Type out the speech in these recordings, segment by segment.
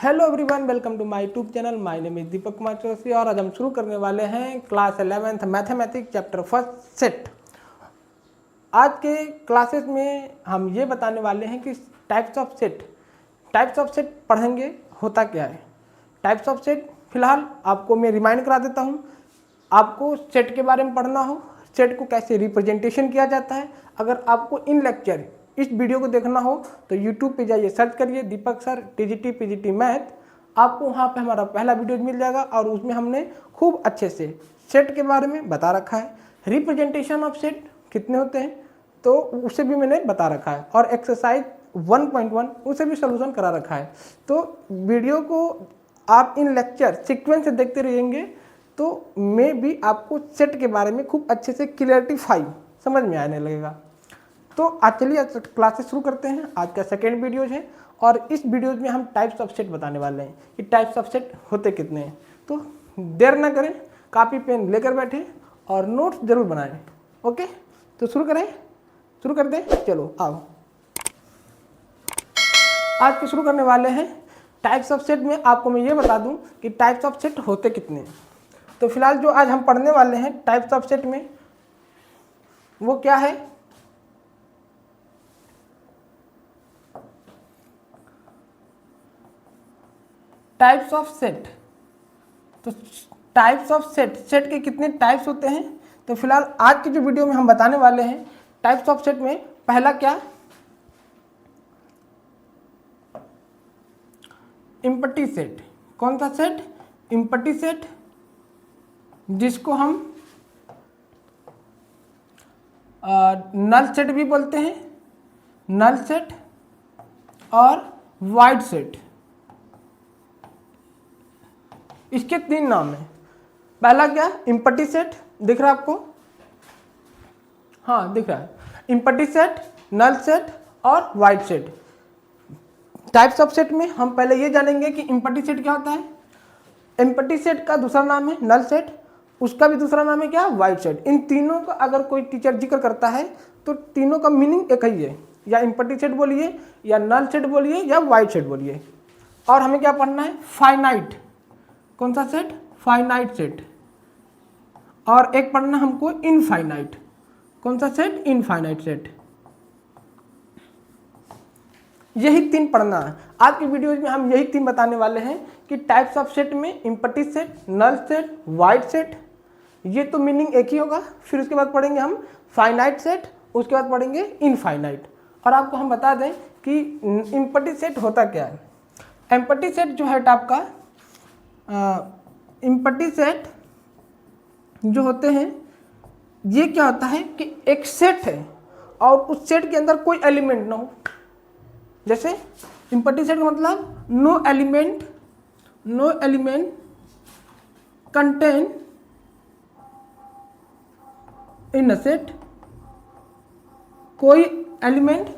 Hello everyone, welcome to my YouTube channel. My name is Deepak Kumar Chaurasia और आज हम शुरू करने वाले हैं class 11th mathematics chapter first set. आज के क्लासेस में हम ये बताने वाले हैं कि टाइप्स ऑफ सेट पढ़ेंगे, होता क्या है टाइप्स ऑफ सेट। फिलहाल आपको मैं रिमाइंड करा देता हूँ। आपको सेट के बारे में पढ़ना हो, सेट को कैसे रिप्रेजेंटेशन किया जाता है। अगर आपको इन लेक्चर इस वीडियो को देखना हो तो YouTube पे जाइए, सर्च करिए दीपक सर TGT PGT मैथ। आपको वहाँ पे हमारा पहला वीडियो मिल जाएगा और उसमें हमने खूब अच्छे से सेट के बारे में बता रखा है। रिप्रेजेंटेशन ऑफ सेट कितने होते हैं तो उसे भी मैंने बता रखा है, और एक्सरसाइज 1.1 उसे भी सोल्यूशन करा रखा है। तो वीडियो को आप इन लेक्चर सीक्वेंस से देखते रहेंगे तो मैं भी आपको सेट के बारे में खूब अच्छे से क्लियरिटीफाई समझ में आने लगेगा। तो आज चलिए क्लासेस शुरू करते हैं। आज का सेकेंड वीडियो है और इस वीडियो में हम टाइप्स ऑफ सेट बताने वाले हैं कि टाइप्स ऑफ सेट होते कितने हैं। तो देर ना करें, कॉपी पेन लेकर बैठे और नोट्स जरूर बनाएं। ओके, तो शुरू कर दें। चलो आओ, आज के शुरू करने वाले हैं टाइप्स ऑफ सेट में। आपको मैं ये बता दूं कि टाइप्स ऑफ सेट होते कितने हैं। तो फिलहाल जो आज हम पढ़ने वाले हैं टाइप्स ऑफ सेट में वो क्या है। टाइप्स ऑफ सेट, तो टाइप्स ऑफ सेट के कितने टाइप्स होते हैं। तो फिलहाल आज की जो वीडियो में हम बताने वाले हैं टाइप्स ऑफ सेट में पहला क्या, इम्पटी सेट। कौन सा सेट, इम्पटी सेट, जिसको हम नल सेट भी बोलते हैं, नल सेट और वाइड सेट। इसके तीन नाम हैं। पहला क्या, इम्पटी सेट, दिख रहा है आपको, हाँ दिख रहा है, इम्पटी सेट, नल सेट और wide set. Types of set में हम पहले ये जानेंगे कि इम्पटी सेट क्या होता है। इम्पटी सेट का दूसरा नाम है नल सेट, उसका भी दूसरा नाम है क्या, वाइड सेट। इन तीनों का अगर कोई टीचर जिक्र करता है तो तीनों का मीनिंग एक ही है, या इम्पटी सेट बोलिए या नल सेट बोलिए या वाइड सेट बोलिए। और हमें क्या पढ़ना है, फाइनाइट। कौन सा सेट, फाइनाइट सेट। और एक पढ़ना हमको इनफाइनाइट। कौन सा सेट, इनफाइनाइट सेट। यही तीन पढ़ना है। आज की वीडियोज में हम यही तीन बताने वाले हैं कि टाइप्स ऑफ सेट में empty set, null set, void set. ये तो मीनिंग एक ही होगा। फिर उसके बाद पढ़ेंगे हम फाइनाइट सेट, उसके बाद पढ़ेंगे इनफाइनाइट। और आपको हम बता दें कि इम्पटी सेट होता क्या है। एम्पटी सेट जो है आपका, इम्पटी सेट जो होते हैं ये क्या होता है कि एक सेट है और उस सेट के अंदर कोई एलिमेंट ना हो। जैसे इम्पटी सेट का मतलब no element contain in a set. कोई एलिमेंट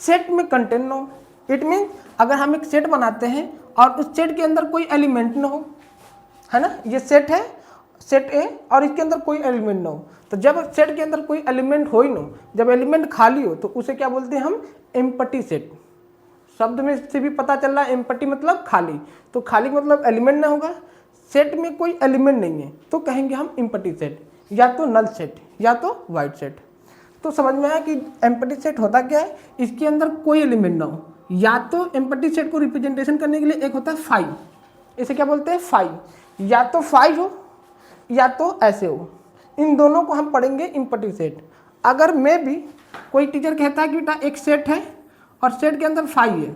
सेट में कंटेन ना हो। इट मीन अगर हम एक सेट बनाते हैं और उस सेट के अंदर कोई एलिमेंट ना हो, है ना, ये सेट है, सेट ए, और इसके अंदर कोई एलिमेंट ना हो। तो जब सेट के अंदर कोई एलिमेंट हो ही ना, जब एलिमेंट खाली हो तो उसे क्या बोलते हैं हम, एम्पटी सेट। शब्द में से भी पता चल रहा है एम्पटी मतलब खाली, तो खाली मतलब एलिमेंट ना होगा। सेट में कोई एलिमेंट नहीं है तो कहेंगे हम एम्पटी सेट, या तो नल सेट या तो वाइड सेट। तो समझ में आया कि एम्पटी सेट होता क्या है, इसके अंदर कोई एलिमेंट ना हो। या तो एम्पटी सेट को रिप्रेजेंटेशन करने के लिए एक होता है फाइव, इसे क्या बोलते हैं, फाइव। या तो फाइव हो या तो ऐसे हो, इन दोनों को हम पढ़ेंगे इम्पटी सेट। अगर मैं भी कोई टीचर कहता है कि बेटा एक सेट है और सेट के अंदर फाइव है,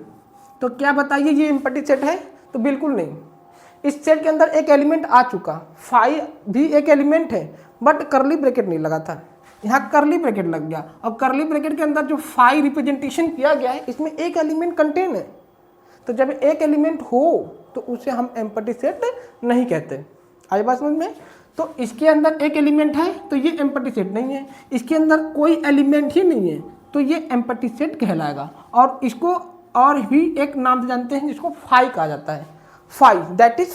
तो क्या बताइए ये इम्पटी सेट है, तो बिल्कुल नहीं। इस सेट के अंदर एक एलिमेंट आ चुका, फाइव भी एक एलिमेंट है बट करली ब्रैकेट नहीं लगा था, यहाँ करली ब्रैकेट लग गया। और करली ब्रैकेट के अंदर जो फाइव रिप्रेजेंटेशन किया गया है इसमें एक एलिमेंट कंटेन है। तो जब एक एलिमेंट हो तो उसे हम एम्पटी सेट नहीं कहते। आई बात समझ में। तो इसके अंदर एक एलिमेंट है तो ये एम्पटी सेट नहीं है, इसके अंदर कोई एलिमेंट ही नहीं है तो ये एम्पटी सेट कहलाएगा। और इसको और भी एक नाम से जानते हैं जिसको फाइव कहा जाता है। फाइव, दैट इज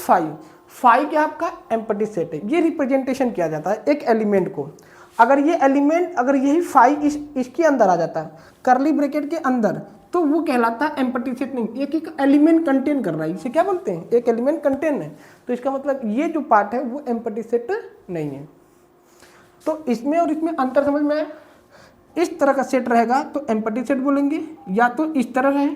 फाइव क्या आपका एम्पटी सेट है। ये रिप्रेजेंटेशन किया जाता है एक एलिमेंट को। अगर ये एलिमेंट, अगर यही फाइव इसके अंदर आ जाता है करली ब्रैकेट के अंदर, तो वो कहलाता है एम्प्टी सेट नहीं, एक एलिमेंट कंटेन कर रहा है, इसे क्या बोलते हैं, एक एलिमेंट कंटेन है। तो इसका मतलब ये जो पार्ट है वो एम्प्टी सेट नहीं है। तो इसमें और इसमें अंतर समझ में आया। इस तरह का सेट रहेगा तो एम्प्टी सेट बोलेंगे, या तो इस तरह रहे,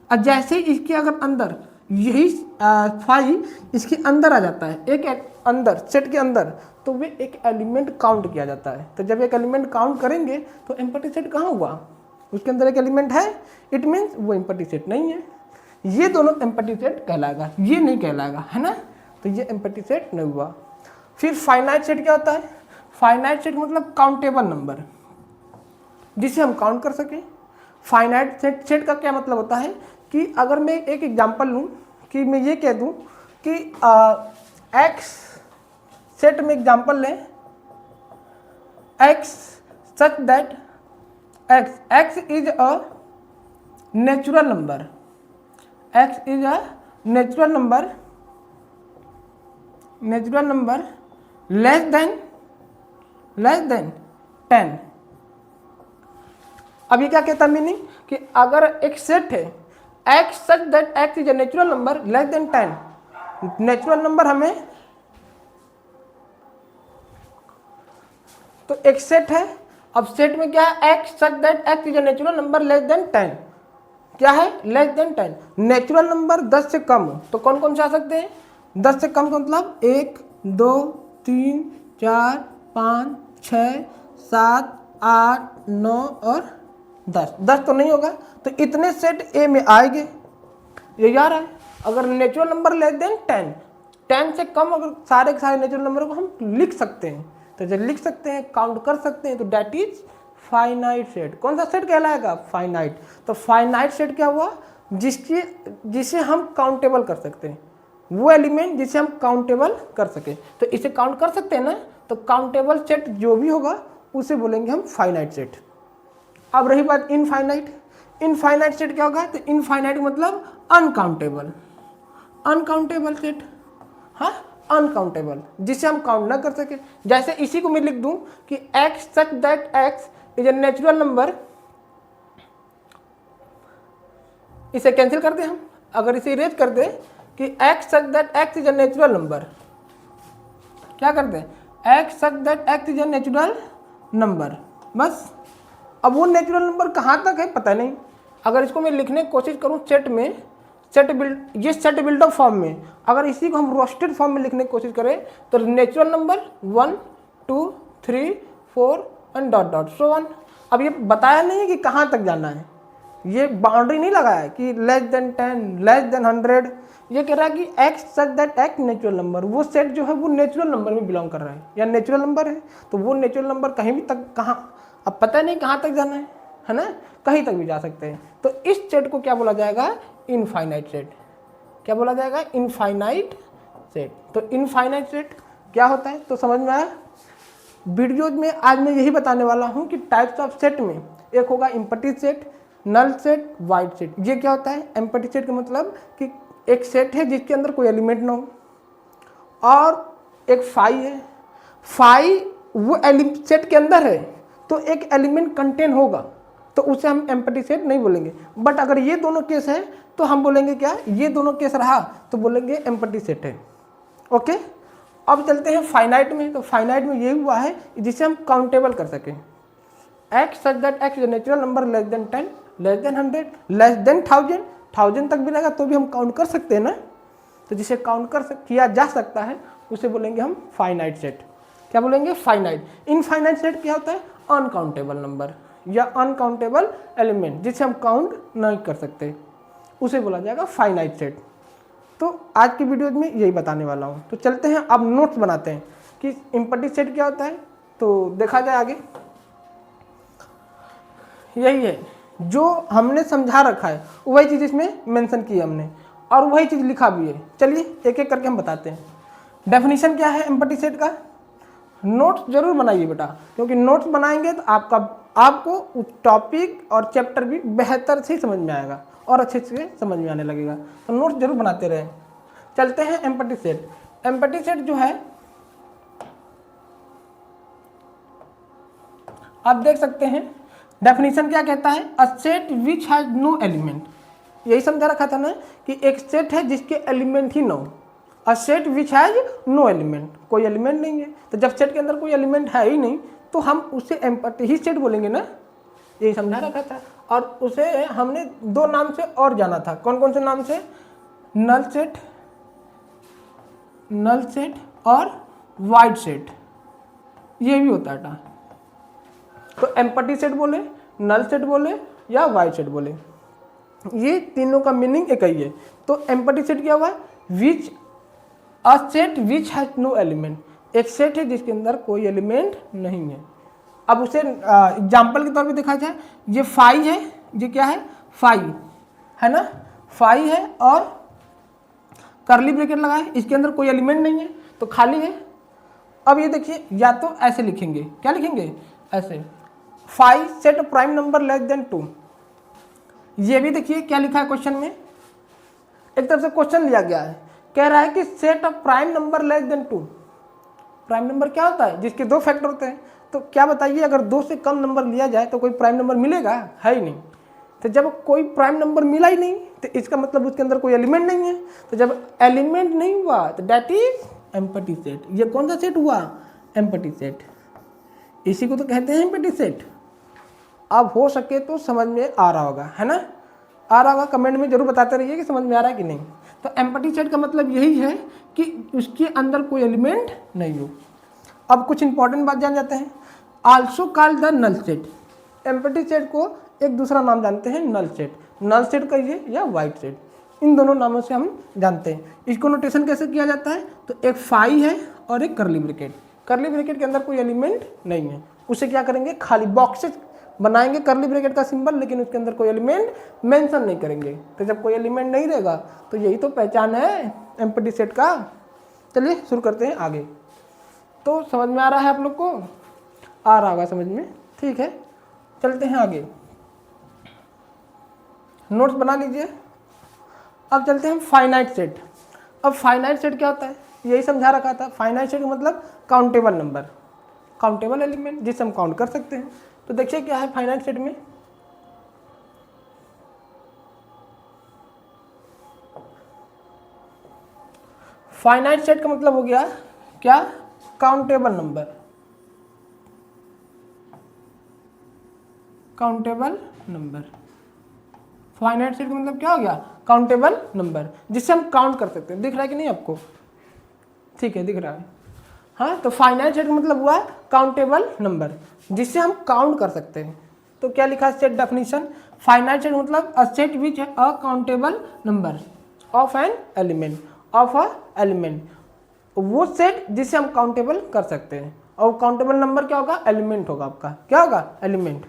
और जैसे इसके अगर अंदर यही फाइव इसके अंदर आ जाता है, एक अंदर सेट के अंदर, तो वे एक एलिमेंट काउंट किया जाता है। तो जब एक एलिमेंट काउंट करेंगे तो एम्प्टी सेट कहाँ हुआ, उसके अंदर एक एलिमेंट है, इट मीन्स वो एम्प्टी सेट नहीं है। ये दोनों एम्प्टी सेट कहलाएगा, ये नहीं कहलाएगा, है ना। तो ये एम्प्टी सेट नहीं हुआ। फिर फाइनाइट सेट क्या होता है, फाइनाइट सेट मतलब काउंटेबल नंबर, जिसे हम काउंट कर सकें। फाइनाइट सेट का क्या मतलब होता है कि अगर मैं एक एग्जांपल लूँ कि मैं ये कह दूँ कि एक्स सेट में एग्जांपल लें, x such that x is a natural number, x is a natural number less than 10। अब ये क्या कहता है मीनिंग कि अगर एक सेट है x such that x is a natural number less than 10, natural number हमें, तो एक सेट है, अब सेट में क्या है, x such that x is a natural number less than 10, क्या है, लेस देन 10। नेचुरल नंबर 10 से कम हो तो कौन कौन से आ सकते हैं, 10 से कम का मतलब 1 2 3 4 5 6 7 8 9 और 10 तो नहीं होगा, तो इतने सेट ए में आएंगे, ये यार है। अगर नेचुरल नंबर लेस देन 10 से कम अगर सारे के सारे नेचुरल नंबर को हम लिख सकते हैं, तो जब लिख सकते हैं, काउंट कर सकते हैं, तो डैट इज फाइनाइट सेट। कौन सा सेट कहलाएगा, फाइनाइट। तो फाइनाइट सेट क्या हुआ, जिसे हम काउंटेबल कर सकते हैं, वो एलिमेंट जिसे हम काउंटेबल कर सके। तो इसे काउंट कर सकते हैं ना, तो काउंटेबल सेट जो भी होगा उसे बोलेंगे हम फाइनाइट सेट। अब रही बात इनफाइनाइट, इनफाइनाइट सेट क्या होगा, तो इनफाइनाइट मतलब अनकाउंटेबल, अनकाउंटेबल सेट, हाँ अनकाउंटेबल, जिसे हम काउंट ना कर सके। जैसे इसी को मैं लिख दूं कि x such that x is a natural number, इसे कैंसिल कर दें हम, अगर इसे इरेज कर दें कि x such that x is a natural number, क्या कर दें, x such that x is a natural number, बस। अब वो नेचुरल नंबर कहाँ तक है पता नहीं। अगर इसको मैं लिखने की कोशिश करूँ सेट में, ये सेट बिल्डअप फॉर्म में, अगर इसी को हम रोस्टेड फॉर्म में लिखने की कोशिश करें तो natural number 1 2 3 4 and dot dot so on. अब ये बताया नहीं है कि कहाँ तक जाना है, ये बाउंड्री नहीं लगाया है कि लेस देन 10 लेस देन 100, ये कह रहा है कि x such that x natural number, वो सेट जो है वो नेचुरल नंबर में बिलोंग कर रहा है या नेचुरल नंबर है, तो वो नेचुरल नंबर कहीं भी तक, कहाँ, अब पता नहीं कहाँ तक जाना है ना, कहीं तक भी जा सकते हैं। तो इस सेट को क्या बोला जाएगा, इनफाइनाइट सेट। क्या बोला जाएगा, इनफाइनाइट सेट। तो इनफाइनाइट सेट क्या होता है, तो समझ में आया। वीडियो में आज मैं यही बताने वाला हूँ कि टाइप्स ऑफ सेट में एक होगा empty set, null set, void set. ये क्या होता है, एम्प्टी सेट का मतलब कि एक सेट है जिसके अंदर कोई एलिमेंट ना हो, और एक फाई है, फाई वो सेट के अंदर है तो एक एलिमेंट कंटेन होगा, तो उसे हम एम्प्टी सेट नहीं बोलेंगे। बट अगर ये दोनों केस है तो हम बोलेंगे क्या, ये दोनों केस रहा तो बोलेंगे एम्प्टी सेट है। ओके, अब चलते हैं फाइनाइट में। तो फाइनाइट में ये हुआ है जिसे हम काउंटेबल कर सकें, x such that x is natural number less than 10 less than 100 less than 1000 तक भी रहेगा तो भी हम काउंट कर सकते हैं ना, तो जिसे काउंट किया जा सकता है उसे बोलेंगे हम फाइनाइट सेट। क्या बोलेंगे, फाइनाइट। इनफाइनाइट सेट क्या होता है, अनकाउंटेबल नंबर या अनकाउंटेबल एलिमेंट जिसे हम काउंट नहीं कर सकते, उसे बोला जाएगा फाइनाइट सेट। तो आज की वीडियो में यही बताने वाला हूँ। तो चलते हैं अब नोट्स बनाते हैं कि एम्प्टी सेट क्या होता है, तो देखा जाए आगे। यही है जो हमने समझा रखा है, वही चीज़ इसमें मेंशन की हमने और वही चीज़ लिखा भी है। चलिए एक एक करके हम बताते हैं। डेफिनेशन क्या है एम्प्टी सेट का, नोट्स जरूर बनाइए बेटा, क्योंकि नोट्स बनाएंगे तो आपको टॉपिक और चैप्टर भी बेहतर से समझ में आएगा और अच्छे से समझ में आने लगेगा। तो नोट्स जरूर बनाते रहें। चलते हैं एम्प्टी सेट। एम्प्टी सेट जो है आप देख सकते हैं, डेफिनेशन क्या कहता है, a set which has no element, यही समझा रखा था ना कि एक सेट है जिसके एलिमेंट ही ना हो, a set which has no element, कोई एलिमेंट नहीं है, तो जब सेट के अंदर कोई एलिमेंट है ही नहीं तो हम उसे एम्पटी ही सेट बोलेंगे ना, यही समझा रखा था। और उसे हमने दो नाम से और जाना था, कौन कौन से नाम से, नल सेट और वाइड सेट, ये भी होता है। तो एम्पटी सेट बोले, नल सेट बोले या वाइड सेट बोले, ये तीनों का मीनिंग एक ही है। तो एम्पटी सेट क्या हुआ, which a set which has no element, एक सेट है जिसके अंदर कोई एलिमेंट नहीं है। अब उसे एग्जाम्पल के तौर पे देखा जाए, ये 5 है, ये क्या है 5 है ना, 5 है और करली ब्रैकेट लगा है, इसके अंदर कोई एलिमेंट नहीं है तो खाली है। अब ये देखिए, या तो ऐसे लिखेंगे, क्या लिखेंगे ऐसे, 5 set prime number less than 2, ये भी देखिए क्या लिखा है क्वेश्चन में, एक तरफ से क्वेश्चन लिया गया है, कह रहा है कि set of prime number less than 2, prime number क्या होता है, जिसके दो फैक्टर होते हैं। तो क्या बताइए, अगर 2 से कम नंबर लिया जाए तो कोई प्राइम नंबर मिलेगा, है ही नहीं। तो जब कोई प्राइम नंबर मिला ही नहीं तो इसका मतलब उसके अंदर कोई एलिमेंट नहीं है। तो जब एलिमेंट नहीं हुआ तो दैट इज एम्पटी सेट। ये कौन सा सेट हुआ, एम्पटी सेट, इसी को तो कहते हैं एम्पटी सेट। अब हो सके तो समझ में आ रहा होगा, है ना, आ रहा होगा, कमेंट में जरूर बताते रहिए कि समझ में आ रहा है कि नहीं। तो एम्पटी सेट का मतलब यही है कि उसके अंदर कोई एलिमेंट नहीं हो। अब कुछ इंपॉर्टेंट बात जान जाते हैं, also called the null set, empty set को एक दूसरा नाम जानते हैं नल सेट, नल सेट कहिए या वाइड सेट, इन दोनों नामों से हम जानते हैं। इसको नोटेशन कैसे किया जाता है, तो एक 5 है और एक करली ब्रैकेट, करली ब्रैकेट के अंदर कोई एलिमेंट नहीं है, उसे क्या करेंगे, खाली बॉक्सेस बनाएंगे करली ब्रैकेट का सिंबल, लेकिन उसके अंदर कोई एलिमेंट मेंशन नहीं करेंगे। तो जब कोई एलिमेंट नहीं रहेगा तो यही तो पहचान है एम्पटी सेट का। चलिए शुरू करते हैं आगे। तो समझ में आ रहा है आप लोग को, आ रहा होगा समझ में, ठीक है, चलते हैं आगे, नोट्स बना लीजिए। अब चलते हैं फाइनाइट सेट। अब फाइनाइट सेट क्या होता है, यही समझा रखा था, फाइनाइट सेट का मतलब काउंटेबल नंबर, काउंटेबल एलिमेंट जिसे हम काउंट कर सकते हैं। तो देखिए क्या है फाइनाइट सेट में, फाइनाइट सेट का मतलब हो गया क्या, countable number, countable number, finite set का मतलब क्या हो गया, काउंटेबल नंबर जिससे हम काउंट कर सकते हैं। दिख रहा है कि नहीं आपको, ठीक है दिख रहा है, हाँ। तो फाइनाइट सेट का मतलब हुआ काउंटेबल नंबर जिससे हम काउंट कर सकते हैं। तो क्या लिखा है सेट डेफिनेशन, फाइनाइट सेट मतलब अ सेट विच है a countable number of an element, of a element, वो सेट जिसे हम काउंटेबल कर सकते हैं। और काउंटेबल नंबर क्या होगा, एलिमेंट होगा आपका, क्या होगा एलिमेंट।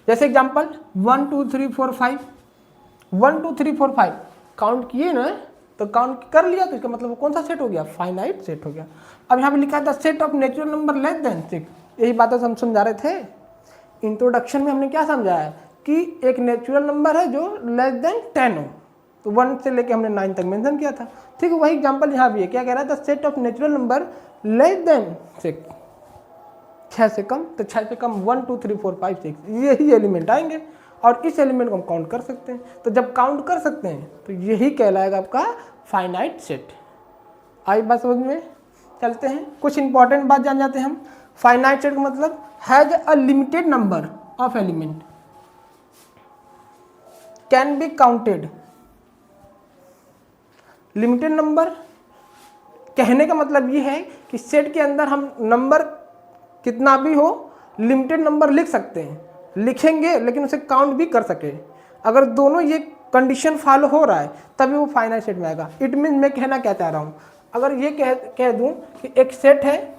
जैसे एग्जांपल 1 2 3 4 5, 1 2 3 4 5 काउंट किए ना, तो काउंट कर लिया तो इसका मतलब वो कौन सा सेट हो गया, फाइनाइट सेट हो गया। अब यहाँ पे लिखा है the set of natural number less than 6, यही बातें हम समझा रहे थे इंट्रोडक्शन में। हमने क्या समझाया कि एक नेचुरल नंबर है जो लेस देन 10 हो, तो 1 से लेके हमने 9 तक मेंशन किया था, ठीक है। वही एग्जांपल यहाँ भी है, क्या कह रहा है, the set of natural number less than 6, 6 से कम, तो 6 से कम 1 2 3 4 5 6 यही एलिमेंट आएंगे और इस एलिमेंट को हम काउंट कर सकते हैं। तो जब काउंट कर सकते हैं तो यही कहलाएगा आपका फाइनाइट सेट। आई बात समझ में, चलते हैं कुछ इंपॉर्टेंट बात जान जाते हैं हम। फाइनाइट सेट का मतलब has a limited number of element can be counted, limited number कहने का मतलब ये है कि सेट के अंदर हम नंबर कितना भी हो लिमिटेड नंबर लिख सकते हैं, लिखेंगे लेकिन उसे काउंट भी कर सके। अगर दोनों ये कंडीशन फॉलो हो रहा है तभी वो फाइनाइट सेट में आएगा। इट मीन मैं कहना क्या चाह रहा हूँ, अगर ये कह दूँ कि एक सेट है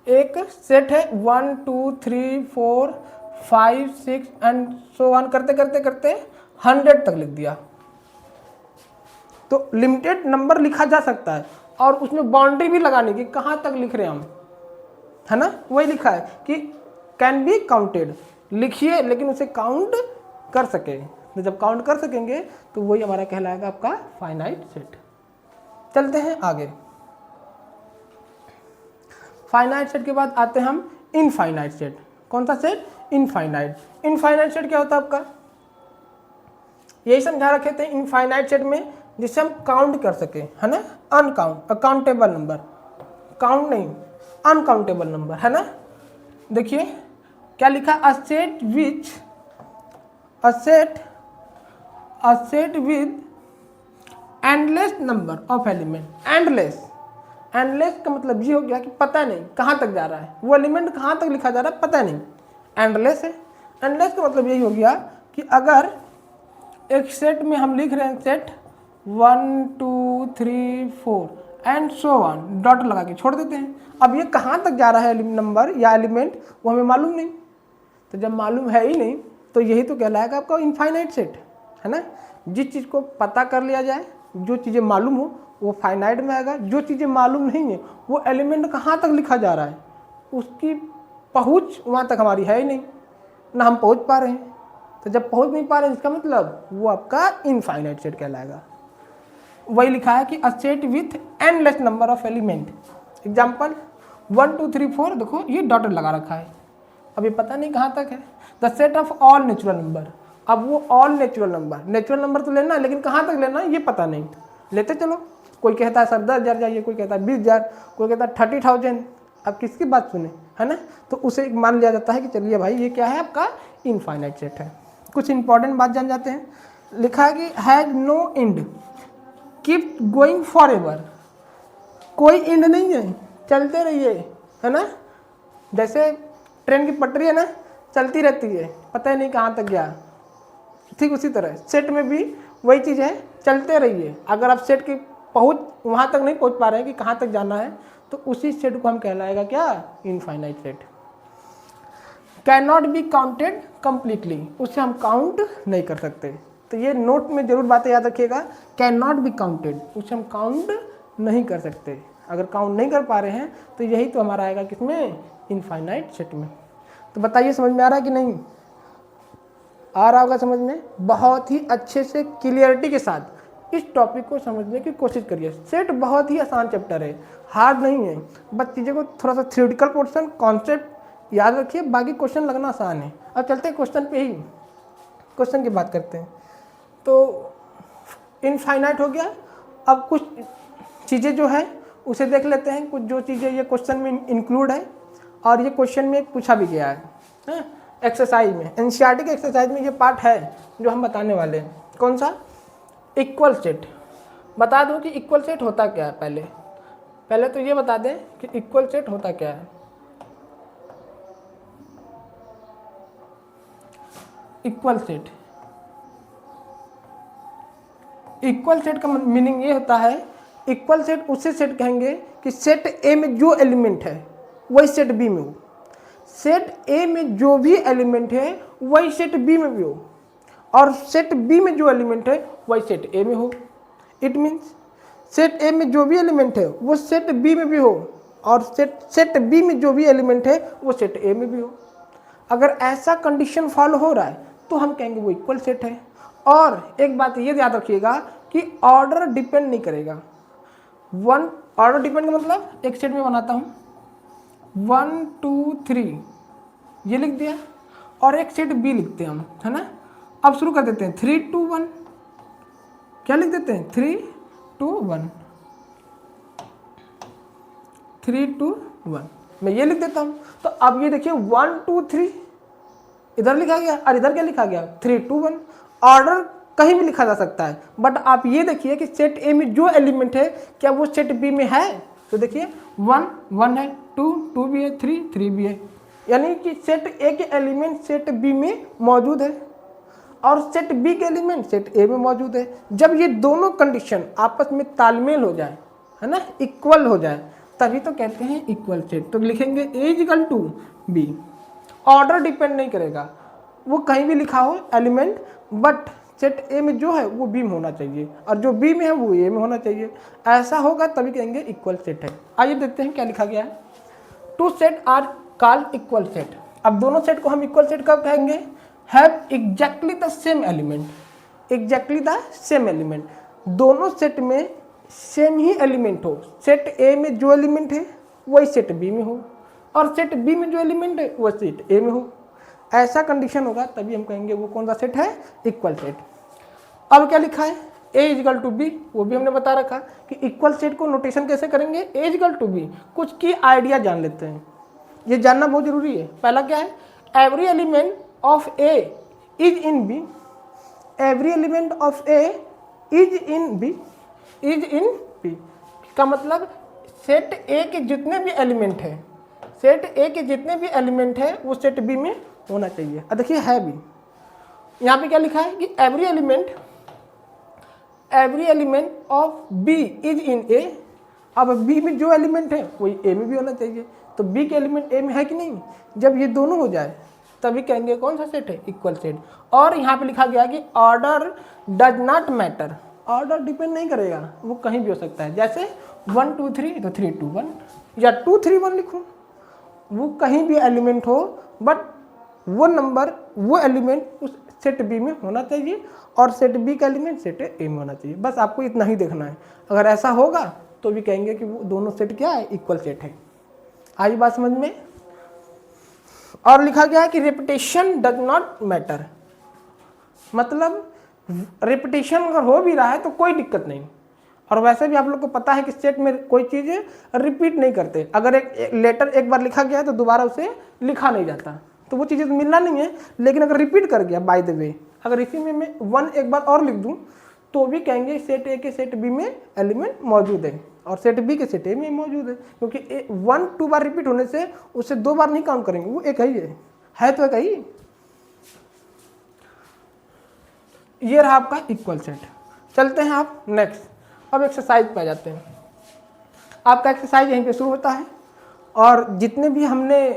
1 2 3 4 5 6 एंड सो ऑन करते करते करते 100 तक लिख दिया, तो लिमिटेड नंबर लिखा जा सकता है और उसमें बाउंड्री भी लगाने की, कहाँ तक लिख रहे हैं हम, है ना। वही लिखा है कि कैन बी काउंटेड, लिखिए लेकिन उसे काउंट कर सके। तो जब काउंट कर सकेंगे तो वही हमारा कहलाएगा आपका फाइनाइट सेट। चलते हैं आगे, फाइनाइट सेट के बाद आते हैं हम इनफाइनाइट सेट। कौन सा सेट? इनफाइनाइट। इनफाइनाइट सेट क्या होता है आपका? यही समझा रखे थे इनफाइनाइट सेट में, जिसे हम काउंट कर सके, है ना, अकाउंटेबल नंबर, काउंट नहीं, अनकाउंटेबल नंबर, है ना। देखिए क्या लिखा, a set with endless number of element. Endless का मतलब ये हो गया कि पता नहीं कहाँ तक जा रहा है, वो एलिमेंट कहाँ तक लिखा जा रहा है पता नहीं, एंडलेस है। एंडलेस का मतलब यही हो गया कि अगर एक सेट में हम लिख रहे हैं set 1 2 3 4 and so on, dot लगा के छोड़ देते हैं। अब ये कहाँ तक जा रहा है नंबर या एलिमेंट, वो हमें मालूम नहीं। तो जब मालूम है ही नहीं तो यही तो कहलाएगा आपका इनफाइनाइट सेट, है ना। जिस चीज़ को पता कर लिया जाए, जो चीज़ें मालूम हो वो फाइनाइट में आएगा, जो चीज़ें मालूम नहीं है वो एलिमेंट कहाँ तक लिखा जा रहा है उसकी पहुँच वहाँ तक हमारी है ही नहीं, ना हम पहुँच पा रहे हैं। तो जब पहुँच नहीं पा रहे हैं इसका मतलब वो आपका इनफाइनाइट सेट कहलाएगा। वही लिखा है कि a set with endless number of element. Example 1 2 3 4, देखो ये डॉट लगा रखा है, अभी पता नहीं कहाँ तक है। The set of all natural number, अब वो ऑल नेचुरल नंबर तो लेना है, लेकिन कहाँ तक लेना है ये पता नहीं, लेते चलो। कोई कहता है सर 10,000 चाहिए, कोई कहता है 20,000, कोई कहता है 30,000। अब किसकी बात सुने, है ना। तो उसे मान लिया जाता है कि चलिए भाई ये क्या है, आपका इनफाइनाइट सेट है। कुछ इंपॉर्टेंट बात जान जाते हैं। लिखा है कि has no end, keep going forever, कोई एंड नहीं है, चलते रहिए, है ना। जैसे ट्रेन की पटरी है ना, चलती रहती है, पता ही नहीं कहाँ तक गया, ठीक उसी तरह सेट में भी वही चीज़ है, चलते रहिए। अगर आप सेट की पहुँच वहाँ तक नहीं पहुँच पा रहे हैं कि कहाँ तक जाना है, तो उसी सेट को हम कहलाएगा क्या, infinite set. Can not be counted completely, उसे हम काउंट नहीं कर सकते। तो ये नोट में जरूर बातें याद रखिएगा, कैन नॉट बी काउंटेड, उसे हम काउंट नहीं कर सकते। अगर काउंट नहीं कर पा रहे हैं तो यही तो हमारा आएगा किसमें, इनफाइनाइट सेट में। तो बताइए समझ में आ रहा है कि नहीं आ रहा होगा समझ में। बहुत ही अच्छे से क्लियरिटी के साथ इस टॉपिक को समझने की कोशिश करिए। सेट बहुत ही आसान चैप्टर है, हार्ड नहीं है, बस चीज़ों को थोड़ा सा थ्योरेटिकल पोर्शन कॉन्सेप्ट याद रखिए, बाकी क्वेश्चन लगना आसान है। अब चलते हैं क्वेश्चन पे ही, क्वेश्चन की बात करते हैं। तो इनफाइनाइट हो गया। अब कुछ चीज़ें जो है उसे देख लेते हैं, कुछ जो चीज़ें ये क्वेश्चन में इंक्लूड है और ये क्वेश्चन में पूछा भी गया है एक्सरसाइज में, एनसीईआरटी के एक्सरसाइज में ये पार्ट है जो हम बताने वाले हैं। कौन सा, इक्वल सेट। बता दूं कि इक्वल सेट होता क्या है। पहले तो ये बता दें कि इक्वल सेट होता क्या है। इक्वल सेट का मीनिंग ये होता है, इक्वल सेट उसे सेट कहेंगे कि सेट ए में जो एलिमेंट है वही सेट बी में हो, सेट ए में जो भी एलिमेंट है वही सेट बी में भी हो, और सेट बी में जो एलिमेंट है वही सेट ए में हो। इट मीन्स सेट ए में जो भी एलिमेंट है वो सेट बी में भी हो, और सेट बी में जो भी एलिमेंट है वो सेट ए में भी हो। अगर ऐसा कंडीशन फॉलो हो रहा है तो हम कहेंगे वो इक्वल सेट है। और एक बात ये याद रखिएगा कि ऑर्डर डिपेंड नहीं करेगा। ऑर्डर डिपेंड का मतलब, एक सेट में बनाता हूँ 1 2 3 ये लिख दिया, और एक सेट बी लिखते हैं हम, है ना। अब शुरू कर देते हैं 3 2 1, क्या लिख देते हैं 3 2 1, 3 2 1, मैं ये लिख देता हूँ। तो अब ये देखिए 1 2 3 इधर लिखा गया और इधर क्या लिखा गया 3 2 1। ऑर्डर कहीं भी लिखा जा सकता है, बट आप ये देखिए कि सेट ए में जो एलिमेंट है क्या वो सेट बी में है। तो देखिए 1 1 है, 2 2 भी है, 3 3 भी है, यानी कि सेट ए के एलिमेंट सेट बी में मौजूद है और सेट बी के एलिमेंट सेट ए में मौजूद है। जब ये दोनों कंडीशन आपस में तालमेल हो जाए, है ना, इक्वल हो जाए, तभी तो कहते हैं इक्वल सेट। तो लिखेंगे A equal to B. Order depend नहीं करेगा, वो कहीं भी लिखा हो एलिमेंट, बट सेट ए में जो है वो बी में होना चाहिए और जो बी में है वो ए में होना चाहिए। ऐसा होगा तभी कहेंगे इक्वल सेट है। आइए देखते हैं क्या लिखा गया है। Two set are called equal set. अब दोनों सेट को हम इक्वल सेट कब कहेंगे, have exactly the same element. Exactly the same element, दोनों सेट में सेम ही एलिमेंट हो। सेट ए में जो एलिमेंट है वही सेट बी में हो। और सेट बी में जो एलिमेंट है वो सेट ए में हो, ऐसा कंडीशन होगा तभी हम कहेंगे वो कौन सा सेट है, इक्वल सेट। अब क्या लिखा है, ए इजकल टू बी, वो भी हमने बता रखा कि इक्वल सेट को नोटेशन कैसे करेंगे, ए इजकल टू बी। कुछ की आइडिया जान लेते हैं, ये जानना बहुत जरूरी है। पहला क्या है, every element of A is in B, every element of A is in B, is in B का मतलब सेट ए के जितने भी एलिमेंट है, सेट ए के जितने भी एलिमेंट है वो सेट बी में होना चाहिए। अब देखिए है भी, यहाँ पे क्या लिखा है कि every element of B is in A. अब बी में जो एलिमेंट है वही ए में भी होना चाहिए, तो बी के एलिमेंट ए में है कि नहीं, जब ये दोनों हो जाए तभी कहेंगे कौन सा सेट है, इक्वल सेट। और यहाँ पे लिखा गया कि order does not matter, order depend नहीं करेगा, वो कहीं भी हो सकता है, जैसे 1 2 3 तो 3 2 1 या 2 3 1 लिखूँ, वो कहीं भी एलिमेंट हो, बट वो नंबर वो एलिमेंट उस सेट बी में होना चाहिए और सेट बी का एलिमेंट सेट ए में होना चाहिए। बस आपको इतना ही देखना है, अगर ऐसा होगा तो भी कहेंगे कि वो दोनों सेट क्या है, इक्वल सेट है। आई बात समझ में। और लिखा गया है कि रिपीटेशन डज नॉट मैटर, मतलब रिपीटेशन अगर हो भी रहा है तो कोई दिक्कत नहीं। और वैसे भी आप लोग को पता है कि सेट में कोई चीज़ रिपीट नहीं करते, अगर एक लेटर एक बार लिखा गया है तो दोबारा उसे लिखा नहीं जाता, तो वो चीज़ें मिलना नहीं है। लेकिन अगर रिपीट कर गया बाय द वे, अगर इसी में मैं 1 एक बार और लिख दूं तो भी कहेंगे सेट ए के सेट बी में एलिमेंट मौजूद है और सेट बी के सेट ए में मौजूद है, क्योंकि 1 2 बार रिपीट होने से उसे 2 बार नहीं काउंट करेंगे, वो एक ही है तो एक ही। ये रहा आपका इक्वल सेट। चलते हैं आप नेक्स्ट, अब एक्सरसाइज पे आ जाते हैं। आपका एक्सरसाइज यहीं पे शुरू होता है और जितने भी हमने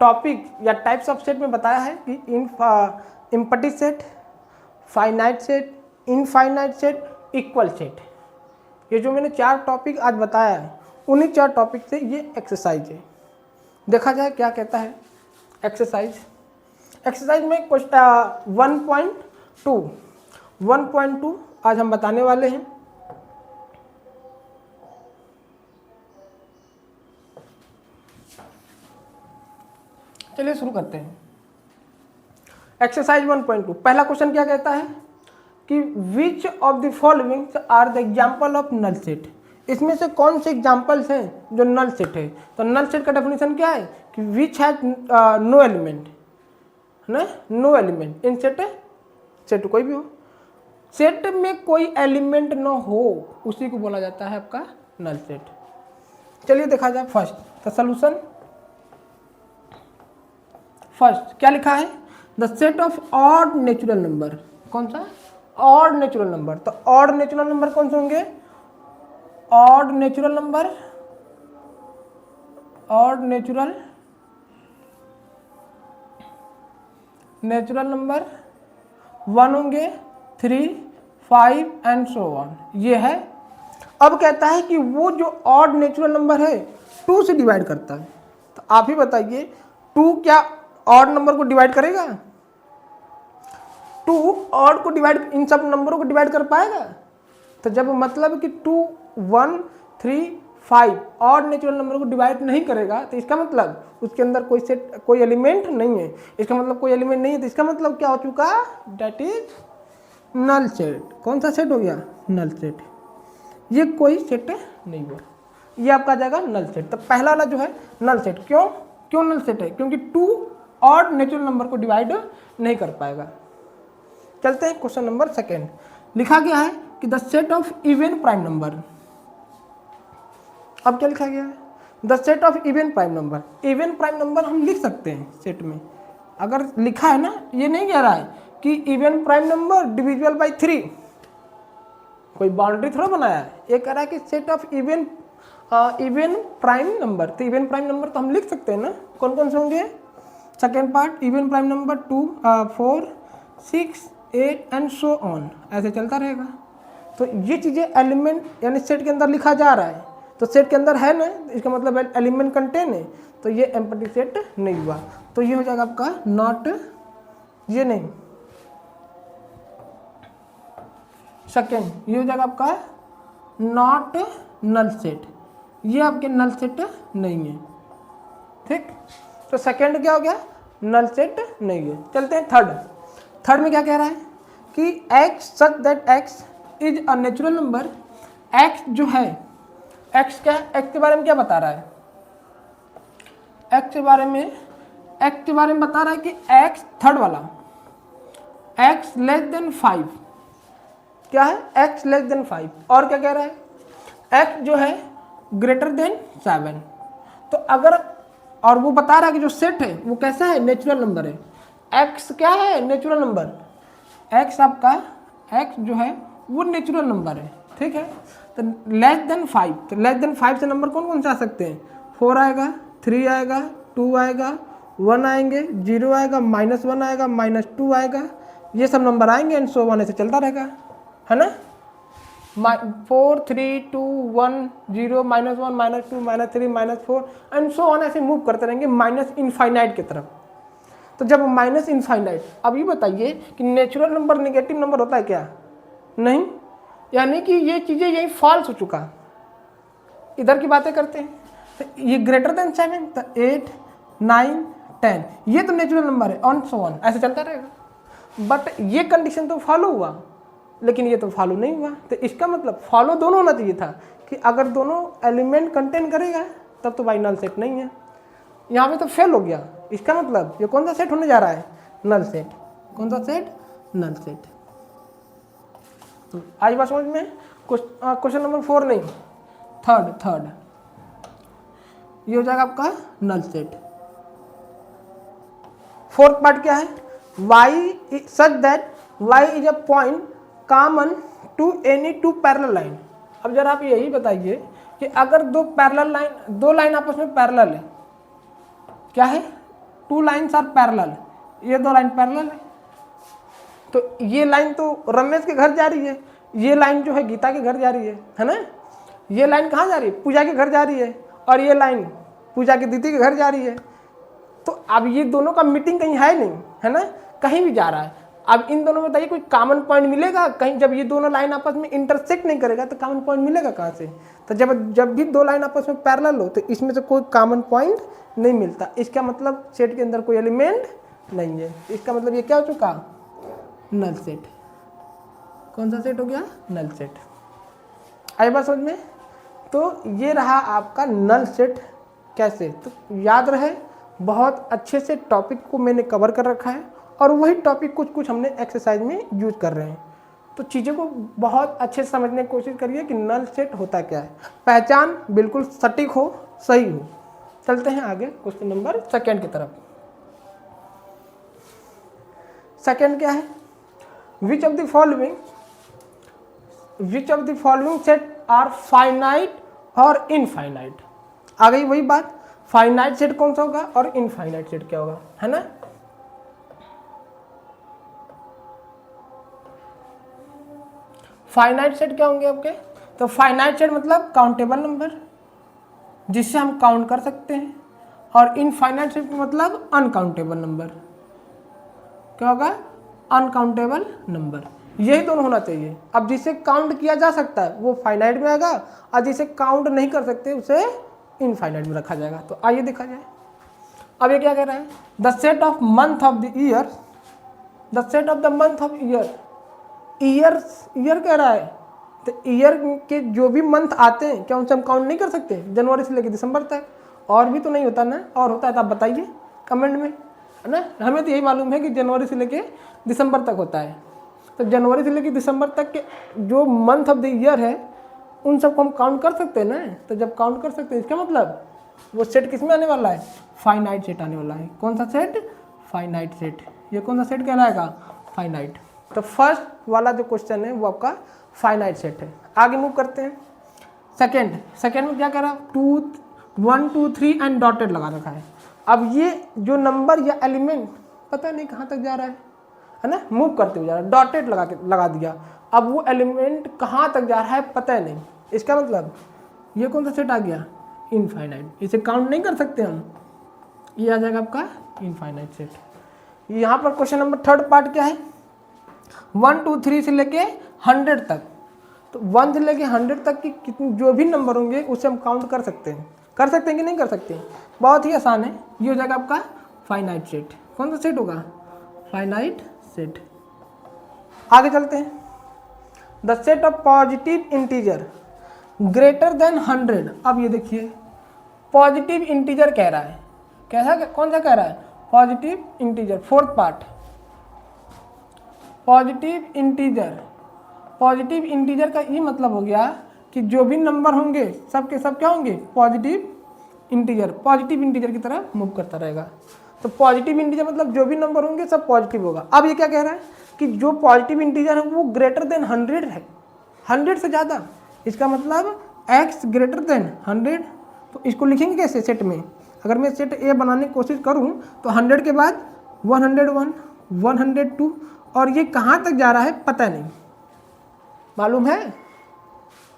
टॉपिक या टाइप्स ऑफ सेट में बताया है कि empty set, finite set, infinite set, equal set, ये जो मैंने 4 टॉपिक आज बताया है उन्हीं 4 टॉपिक से ये एक्सरसाइज है। देखा जाए क्या कहता है एक्सरसाइज। एक्सरसाइज में क्वेश्चन 1.2 आज हम बताने वाले हैं। चलिए शुरू करते हैं। एक्सरसाइज 1.2 पहला क्वेश्चन क्या कहता है कि which of the following are the example of null set, इसमें से कौन से एग्जाम्पल्स हैं जो नल सेट है। तो नल सेट का डेफिनेशन क्या है कि विच हैज नो एलिमेंट, है ना, no element in set, set कोई भी हो, सेट में कोई एलिमेंट न हो उसी को बोला जाता है आपका नल सेट। चलिए देखा जाए फर्स्ट द सॉल्यूशन। फर्स्ट क्या लिखा है, the set of odd natural number, कौन सा, ऑड नेचुरल नंबर। तो ऑड नेचुरल नंबर कौन से होंगे, odd natural number, odd natural number 1 होंगे, 3 5 एंड सो ऑन, ये है। अब कहता है कि वो जो ऑड नेचुरल नंबर है 2 से डिवाइड करता है। तो आप ही बताइए 2 क्या ऑड नंबर को डिवाइड करेगा, 2 ऑड को डिवाइड, इन सब नंबरों को डिवाइड कर पाएगा। तो जब मतलब कि 2 1 3 5 ऑड नेचुरल नंबर को डिवाइड नहीं करेगा तो इसका मतलब उसके अंदर कोई सेट, कोई एलिमेंट नहीं है। इसका मतलब कोई एलिमेंट नहीं है तो इसका मतलब क्या हो चुका, दैट इज नल सेट। कौन सा सेट हो गया, नल सेट। ये कोई सेट नहीं हुआ, ये आपका आ जाएगा नल सेट। तो पहला वाला जो है नल सेट, क्यों नल सेट है, क्योंकि 2 ऑड नेचुरल नंबर को डिवाइड नहीं कर पाएगा। चलते हैं क्वेश्चन नंबर 2। लिखा गया है कि the set of even prime number. अब क्या लिखा गया है, the set of even prime number. Even prime number हम लिख सकते हैं सेट में, अगर लिखा है ना, ये नहीं कह रहा है कि even prime number divisible by 3, कोई बाउंड्री थोड़ा बनाया है, ये कह रहा है कि set of even prime number. तो इवन प्राइम नंबर तो हम लिख सकते हैं ना, कौन कौन से होंगे। Second part, even prime number 2 4 6 8 and so on, ऐसे चलता रहेगा। तो ये चीज़ें एलिमेंट यानी सेट के अंदर लिखा जा रहा है, तो सेट के अंदर है ना, इसका मतलब एलिमेंट कंटेन है, तो ये एम्प्टी सेट नहीं हुआ। तो ये हो जाएगा आपका नॉट, ये नहीं, सेकेंड ये हो जाएगा आपका नॉट नल सेट, ये आपके नल सेट नहीं है। ठीक। तो सेकंड क्या हो गया, नल सेट नहीं है। चलते हैं थर्ड में क्या कह रहा है कि x such that x is a natural number. x जो है, x क्या है, x के बारे में क्या बता रहा है, x के बारे में बता रहा है कि x थर्ड वाला x लेस देन 5 क्या है, x लेस देन 5। और क्या कह रहा है, x जो है ग्रेटर देन 7। तो अगर, और वो बता रहा है कि जो सेट है वो कैसा है, नेचुरल नंबर है। x क्या है, नेचुरल नंबर, x आपका x जो है वो नेचुरल नंबर है, ठीक है। तो लेस देन 5, तो लेस देन 5 से नंबर कौन कौन से आ सकते हैं, 4 आएगा, 3 आएगा, 2 आएगा, 1 आएंगे, 0 आएगा, -1 आएगा, -2 आएगा, ये सब नंबर आएंगे एंड सो वन ऐसे चलता रहेगा, है ना। 4 3 2 1 0 -1 -2 -3 -4 एंड सो ऑन ऐसे मूव करते रहेंगे माइनस इनफाइनाइट की तरफ। तो जब माइनस इनफाइनाइट, अब ये बताइए कि नेचुरल नंबर नेगेटिव नंबर होता है क्या, नहीं, यानी कि ये चीज़ें यही फॉल्स हो चुका, इधर की बातें करते हैं। तो ये ग्रेटर देन 7, तो 8 9 10 ये तो नेचुरल नंबर है, ऑन सो ऑन ऐसे चलता रहेगा। बट ये कंडीशन तो फॉलो हुआ, लेकिन ये तो फॉलो नहीं हुआ। तो इसका मतलब फॉलो दोनों होना चाहिए था कि अगर दोनों एलिमेंट कंटेन करेगा तब तो भाई नल सेट नहीं है, यहाँ पे तो फेल हो गया। इसका मतलब ये कौन सा सेट होने जा रहा है, नल सेट। कौन सा सेट, नल सेट। आज बात समझ में। क्वेश्चन नंबर 4 नहीं, थर्ड ये हो जाएगा आपका नल सेट। फोर्थ पार्ट क्या है, y such that y is a point common to any two parallel line. अब जरा आप यही बताइए कि अगर दो लाइन आपस में पैरेलल है, क्या है, 2 लाइन्स आर पैरेलल, ये 2 लाइन पैरेलल है, तो ये लाइन तो रमेश के घर जा रही है, ये लाइन जो है गीता के घर जा रही है ना। ये लाइन कहाँ जा रही है, पूजा के घर जा रही है, और ये लाइन पूजा की दीदी के घर जा रही है। तो अब ये दोनों का मीटिंग कहीं है नहीं, है ना, कहीं भी जा रहा है। अब इन दोनों में बताइए कोई कॉमन पॉइंट मिलेगा कहीं, जब ये दोनों लाइन आपस में इंटरसेक्ट नहीं करेगा तो कॉमन पॉइंट मिलेगा कहाँ से। तो जब भी 2 लाइन आपस में पैरेलल हो तो इसमें से कोई कॉमन पॉइंट नहीं मिलता, इसका मतलब सेट के अंदर कोई एलिमेंट नहीं है। इसका मतलब ये क्या हो चुका, नल सेट। कौन सा सेट हो गया, नल सेट। आई बात समझ में। तो ये रहा आपका नल सेट। कैसे, तो याद रहे बहुत अच्छे से टॉपिक को मैंने कवर कर रखा है, और वही टॉपिक कुछ हमने एक्सरसाइज में यूज कर रहे हैं। तो चीज़ों को बहुत अच्छे से समझने की कोशिश करिए कि नल सेट होता क्या है, पहचान बिल्कुल सटीक हो, सही हो। चलते हैं आगे क्वेश्चन नंबर 2 की तरफ। सेकंड क्या है, which of the following set are finite और इनफाइनाइट। आ गई वही बात, फाइनाइट सेट कौन सा होगा और इनफाइनाइट सेट क्या होगा, है ना। फाइनाइट सेट क्या होंगे आपके, तो फाइनाइट सेट मतलब काउंटेबल नंबर जिससे हम काउंट कर सकते हैं, और इनफाइनाइट सेट मतलब अनकाउंटेबल नंबर। क्या होगा, अनकाउंटेबल नंबर। यही दोनों होना चाहिए। अब जिसे काउंट किया जा सकता है वो फाइनाइट में आएगा, और जिसे काउंट नहीं कर सकते उसे इनफाइनाइट में रखा जाएगा। तो आइए देखा जाए। अब ये क्या कह रहा है, the set of month of the year, the set of the month of year. Year कह रहा है, तो ईयर के जो भी मंथ आते हैं क्या उनसे हम काउंट नहीं कर सकते, जनवरी से लेकर दिसंबर तक। और भी तो नहीं होता ना, और होता है तो आप बताइए कमेंट में, है ना। हमें तो यही मालूम है कि जनवरी से लेकर दिसंबर तक होता है। तो जनवरी से लेकर दिसंबर तक के जो मंथ ऑफ द ईयर है उन सबको हम काउंट कर सकते हैं ना। तो जब काउंट कर सकते हैं इसका मतलब वो सेट किस में आने वाला है, फाइनाइट सेट आने वाला है। कौन सा सेट, फाइनाइट सेट। ये कौन सा सेट कहलाएगा, फाइनाइट। तो फर्स्ट वाला जो क्वेश्चन है वो आपका फाइनाइट सेट है। आगे मूव करते हैं। सेकेंड में क्या कह रहा है, 1 2 3 एंड डॉटेड लगा रखा है। अब ये जो नंबर या एलिमेंट पता नहीं कहाँ तक जा रहा है ना, मूव करते हुए जा रहा है, डॉटेड लगा दिया। अब वो एलिमेंट कहाँ तक जा रहा है पता नहीं। इसका मतलब ये कौन सा सेट आ गया, इनफाइनाइट। इसे काउंट नहीं कर सकते हम, ये आ जाएगा आपका इनफाइनाइट सेट। यहाँ पर क्वेश्चन नंबर 3 पार्ट क्या है, 1 2 3 से लेके 100 तक। तो 1 से लेके 100 तक की कितने जो भी नंबर होंगे उसे हम काउंट कर सकते हैं। कर सकते हैं कि नहीं कर सकते? बहुत ही आसान है। ये हो जाएगा आपका फाइनाइट सेट। कौन सा सेट होगा? Finite set. आगे चलते हैं। The set of positive integer greater than 100। अब ये देखिए पॉजिटिव इंटीजर कह रहा है। कैसा, कौन सा कह रहा है? Positive integer. Fourth part, positive integer. Positive integer का ये मतलब हो गया कि जो भी नंबर होंगे सब के सब क्या होंगे? Positive integer. पॉजिटिव इंटीजर की तरह मूव करता रहेगा। तो पॉजिटिव इंटीजर मतलब जो भी नंबर होंगे सब पॉजिटिव होगा। अब ये क्या कह रहा है कि जो पॉजिटिव इंटीजर है वो ग्रेटर देन 100 है, 100 से ज़्यादा। इसका मतलब x ग्रेटर देन 100। तो इसको लिखेंगे कैसे सेट में? अगर मैं सेट ए बनाने की कोशिश करूँ तो 100 के बाद 101, 102 और ये कहाँ तक जा रहा है पता नहीं, मालूम है?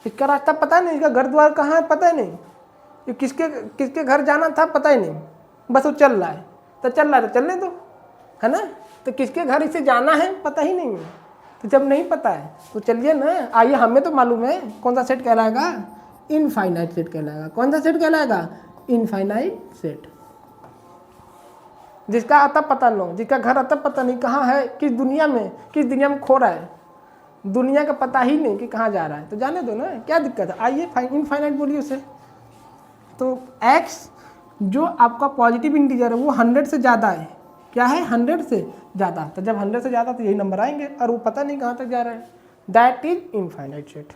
इसका रास्ता पता नहीं, इसका घर द्वार कहाँ है पता ही नहीं, ये किसके घर जाना था पता ही नहीं, बस वो चल रहा है। तो चल रहा है तो चलने दो, है ना? तो किसके घर इसे जाना है पता ही नहीं है। तो जब नहीं पता है तो चलिए ना, आइए, हमें तो मालूम है कौन सा सेट कहलाएगा? इनफाइनाइट सेट कहलाएगा। कौन सा सेट कहलाएगा? Infinite set. जिसका आता पता न हो, जिसका घर आता पता नहीं कहाँ है, किस दुनिया में खो रहा है, दुनिया का पता ही नहीं कि कहाँ जा रहा है, तो जाने दो ना, क्या दिक्कत है? आइए इनफाइनाइट बोलिए उसे। तो x जो आपका पॉजिटिव इंटीजर है वो 100 से ज़्यादा है। क्या है? 100 से ज़्यादा। तो जब 100 से ज़्यादा तो यही नंबर आएंगे और वो पता नहीं कहाँ तक जा रहा है। That is infinite set.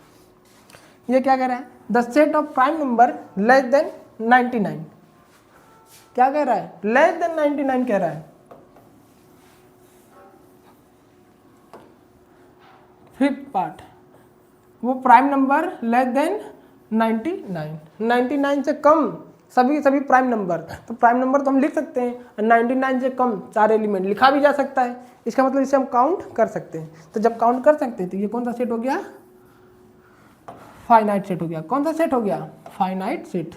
ये क्या कह रहा है? The set of prime number less than 99। क्या कह रहा है? लेस देन 99 कह रहा है। फिफ्थ पार्ट, वो प्राइम नंबर लेस देन 99, 99 से कम सभी प्राइम नंबर। तो प्राइम नंबर तो हम लिख सकते हैं, 99 से कम चार एलिमेंट लिखा भी जा सकता है। इसका मतलब इसे हम काउंट कर सकते हैं। तो जब काउंट कर सकते हैं तो ये कौन सा सेट हो गया? फाइनाइट सेट हो गया। कौन सा सेट हो गया? Finite set.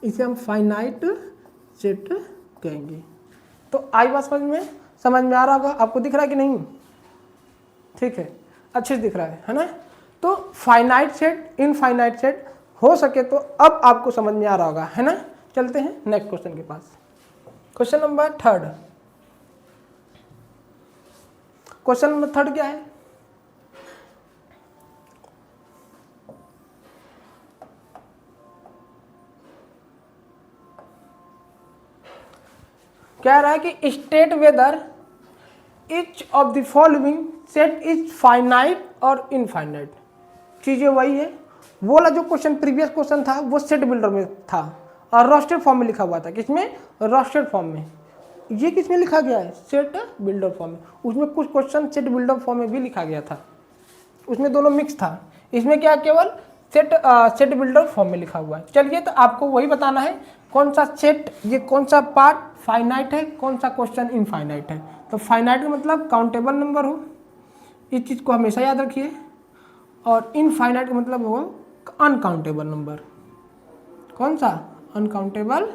इसे हम फाइनाइट सेट कहेंगे। तो आई बात समझ में आ रहा होगा? आपको दिख रहा है कि नहीं? ठीक है, अच्छे से दिख रहा है ना? तो फाइनाइट सेट, इनफाइनाइट सेट हो सके तो अब आपको समझ में आ रहा होगा, है ना? चलते हैं नेक्स्ट क्वेश्चन के पास। Question number 3। क्वेश्चन नंबर 3 क्या है? कह रहा है कि state whether each of the following set is finite और इनफाइनाइट। चीजें वही है। वो वाला जो क्वेश्चन प्रीवियस क्वेश्चन था वो सेट बिल्डर में था और रोस्टेड फॉर्म में लिखा हुआ था। किसमें? रोस्टेड फॉर्म में। ये किसमें लिखा गया है? सेट बिल्डर फॉर्म में। उसमें कुछ क्वेश्चन सेट बिल्डर फॉर्म में भी लिखा गया था, उसमें दोनों मिक्स था। इसमें क्या केवल सेट बिल्डर फॉर्म में लिखा हुआ है। चलिए, तो आपको वही बताना है कौन सा सेट, ये कौन सा पार्ट फाइनाइट है, कौन सा क्वेश्चन इनफाइनाइट है। तो फाइनाइट का मतलब काउंटेबल नंबर हो, इस चीज़ को हमेशा याद रखिए। और इनफाइनाइट का मतलब हो अनकाउंटेबल नंबर। कौन सा? Uncountable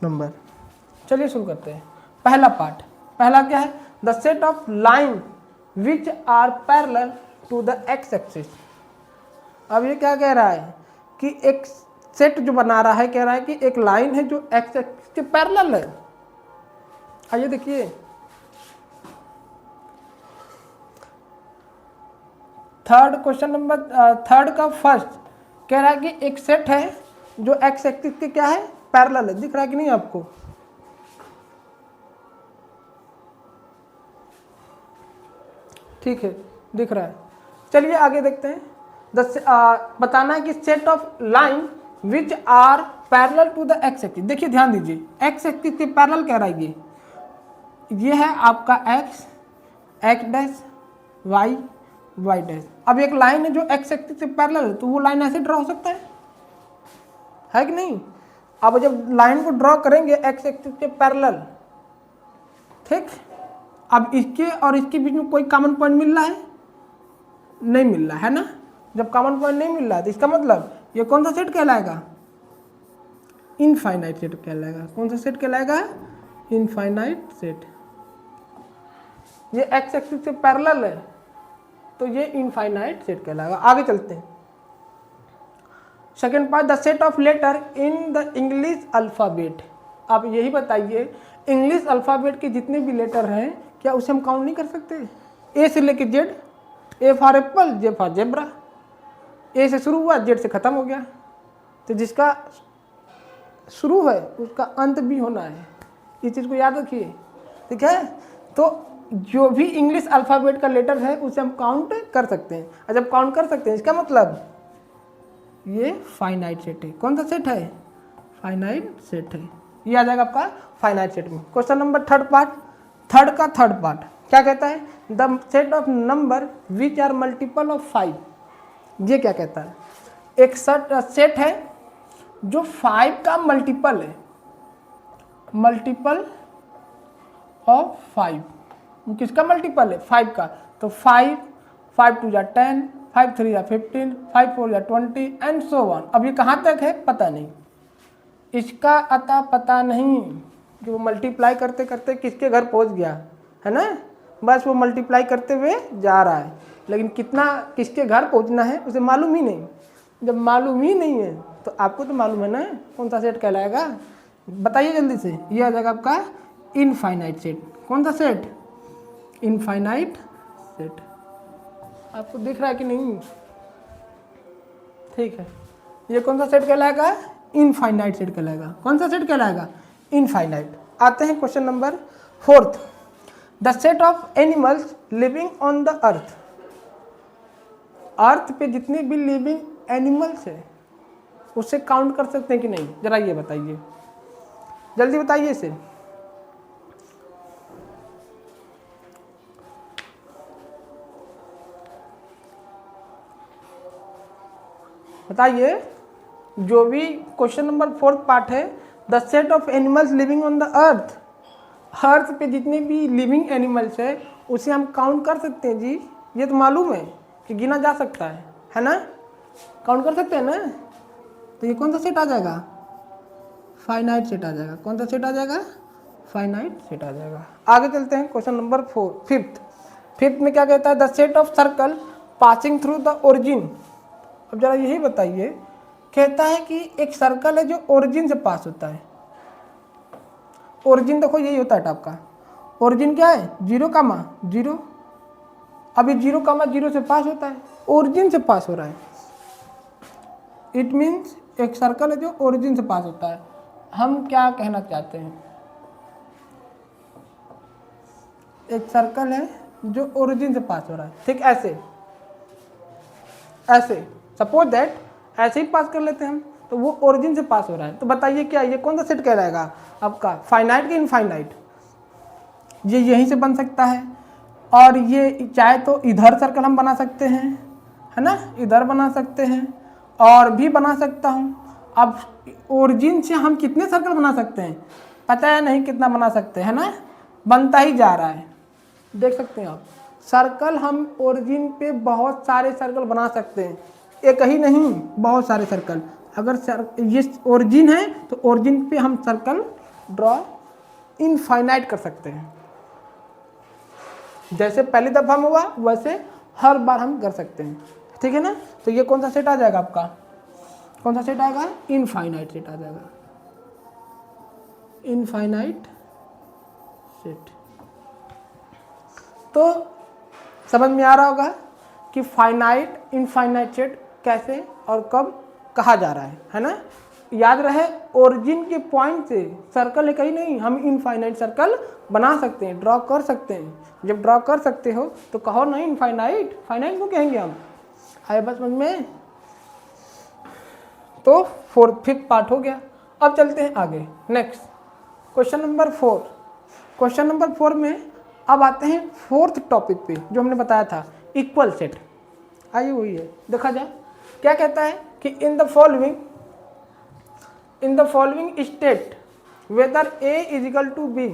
number. चलिए शुरू करते हैं। पहला पार्ट, पहला क्या है? The set of line which are parallel to the X axis. अब ये क्या कह रहा है कि एक सेट जो बना रहा है, कह रहा है कि एक लाइन है जो एक्स एक्सिस के पैरेलल है। आइए देखिए, क्वेश्चन नंबर 3 का फर्स्ट कह रहा है कि एक सेट है जो एक्स एक्सिस के क्या है? पैरेलल है। दिख रहा है कि नहीं आपको? ठीक है, दिख रहा है। चलिए आगे देखते हैं। बताना है कि set of line which are parallel to the X axis. देखिए ध्यान दीजिए, एक्स एक्सिस के पैरेलल कह रहा है ये है आपका X, X dash, Y, Y dash. अब एक लाइन है जो एक्स एक्सिस से पैरेलल है, तो वो लाइन ऐसे ड्रॉ हो सकता है कि नहीं? अब जब लाइन को ड्रॉ करेंगे एक्स एक्सिस के पैरेलल, ठीक, अब इसके और इसके बीच में कोई कॉमन पॉइंट मिल रहा है? नहीं मिल रहा है ना? जब कॉमन पॉइंट नहीं मिल रहा है तो इसका मतलब ये कौन सा सेट कहलाएगा? इनफाइनाइट सेट कहलाएगा। कौन सा सेट कहलाएगा? Infinite set. ये एक्स एक्सिस से पैरेलल है तो ये इनफाइनाइट सेट कहलाएगा। आगे चलते हैं। Second part, the set of letter in the English alphabet. आप यही बताइए, इंग्लिश अल्फ़ाबेट के जितने भी लेटर हैं क्या उसे हम काउंट नहीं कर सकते? ए से लेके Z, A for apple, J for zebra. A से शुरू हुआ, जेड से ख़त्म हो गया। तो जिसका शुरू है उसका अंत भी होना है, इस चीज़ को याद रखिए, ठीक है। तो जो भी इंग्लिश अल्फ़ाबेट का लेटर है उसे हम काउंट कर सकते हैं, और जब काउंट कर सकते हैं इसका मतलब ये फाइनाइट सेट है। कौन सा सेट है? फाइनाइट सेट है। ये आ जाएगा आपका फाइनाइट सेट में। Question number third part, third का थर्ड पार्ट क्या कहता है? The set of number which are multiple of 5। ये क्या कहता है? एक सेट है जो 5 का मल्टीपल है, मल्टीपल ऑफ 5। किसका मल्टीपल है? 5 का। तो 5, 5 2 या 10, 5 3 या 15, 5 4 या 20 एंड सो ऑन। अब ये कहाँ तक है पता नहीं, इसका अता पता नहीं कि वो मल्टीप्लाई करते करते किसके घर पहुँच गया है ना। बस वो मल्टीप्लाई करते हुए जा रहा है, लेकिन कितना किसके घर पहुँचना है उसे मालूम ही नहीं। जब मालूम ही नहीं है तो आपको तो मालूम है ना कौन सा सेट कहलाएगा? बताइए जल्दी से। ये आ जाएगा आपका इनफाइनाइट सेट। कौन सा सेट? Infinite set. आपको दिख रहा है कि नहीं? ठीक है, ये कौन सा सेट कहलाएगा? इनफाइनाइट सेट कहलाएगा। कौन सा सेट कहलाएगा? इनफाइनाइट। आते हैं question number fourth, the set of animals living on the earth. Earth पे जितने भी लिविंग एनिमल्स है उसे काउंट कर सकते हैं कि नहीं? जरा ये बताइए, जल्दी बताइए इसे। बताइए, जो भी क्वेश्चन नंबर फोर्थ पार्ट है, the set of animals living on the earth, earth पे जितने भी लिविंग एनिमल्स है उसे हम काउंट कर सकते हैं जी। ये तो मालूम है कि गिना जा सकता है ना? काउंट कर सकते हैं ना? तो ये कौन सा सेट आ जाएगा? फाइनाइट सेट आ जाएगा। कौन सा सेट आ जाएगा? फाइनाइट सेट आ जाएगा। आगे चलते हैं क्वेश्चन नंबर फिफ्थ में क्या कहता है? The set of circle passing through the origin. अब जरा यही बताइए, कहता है कि एक सर्कल है जो ओरिजिन से पास होता है। ओरिजिन देखो यही होता है टॉप का। ओरिजिन क्या है? 0,0। अभी 0,0 से पास होता है, ओरिजिन से पास हो रहा है। इट मीन्स एक सर्कल है जो ओरिजिन से पास होता है। हम क्या कहना चाहते हैं? एक सर्कल है जो ओरिजिन से पास हो रहा है, ठीक ऐसे सपोज दैट ऐसे ही पास कर लेते हैं हम, तो वो ओरिजिन से पास हो रहा है। तो बताइए क्या ये कौन सा सेट कहलाएगा आपका? फाइनाइट कि इनफाइनाइट? ये यहीं से बन सकता है, और ये चाहे तो इधर सर्कल हम बना सकते हैं, है ना, इधर बना सकते हैं, और भी बना सकता हूँ। अब ओरिजिन से हम कितने सर्कल बना सकते हैं पता है नहीं, कितना बना सकते हैं ना, बनता ही जा रहा है। देख सकते हैं आप, सर्कल हम ओरिजिन पे बहुत सारे सर्कल बना सकते हैं, एक ही नहीं बहुत सारे सर्कल। अगर ये ओरिजिन है तो ओरिजिन पे हम सर्कल ड्रॉ इनफाइनाइट कर सकते हैं। जैसे पहली दफ़ा में हुआ वैसे हर बार हम कर सकते हैं, ठीक है ना। तो ये कौन सा सेट आ जाएगा आपका? कौन सा सेट आएगा? इनफाइनाइट सेट आ जाएगा। Infinite set. तो समझ में आ रहा होगा कि फाइनाइट इनफाइनाइट सेट कैसे और कब कहा जा रहा है ना। याद रहे, ओरिजिन के पॉइंट से सर्कल है कहीं नहीं, हम इनफाइनाइट सर्कल बना सकते हैं, ड्रॉ कर सकते हैं। जब ड्रॉ कर सकते हो तो कहो नहीं इनफाइनाइट, फाइनाइट को कहेंगे हम। आए बस समझ में? तो फिफ्थ पार्ट हो गया। अब चलते हैं आगे, next question number 4। Question number 4 में अब आते हैं फोर्थ टॉपिक पे जो हमने बताया था, इक्वल सेट। आइए वही है, देखा जाए क्या कहता है कि in the following state whether A is equal to B.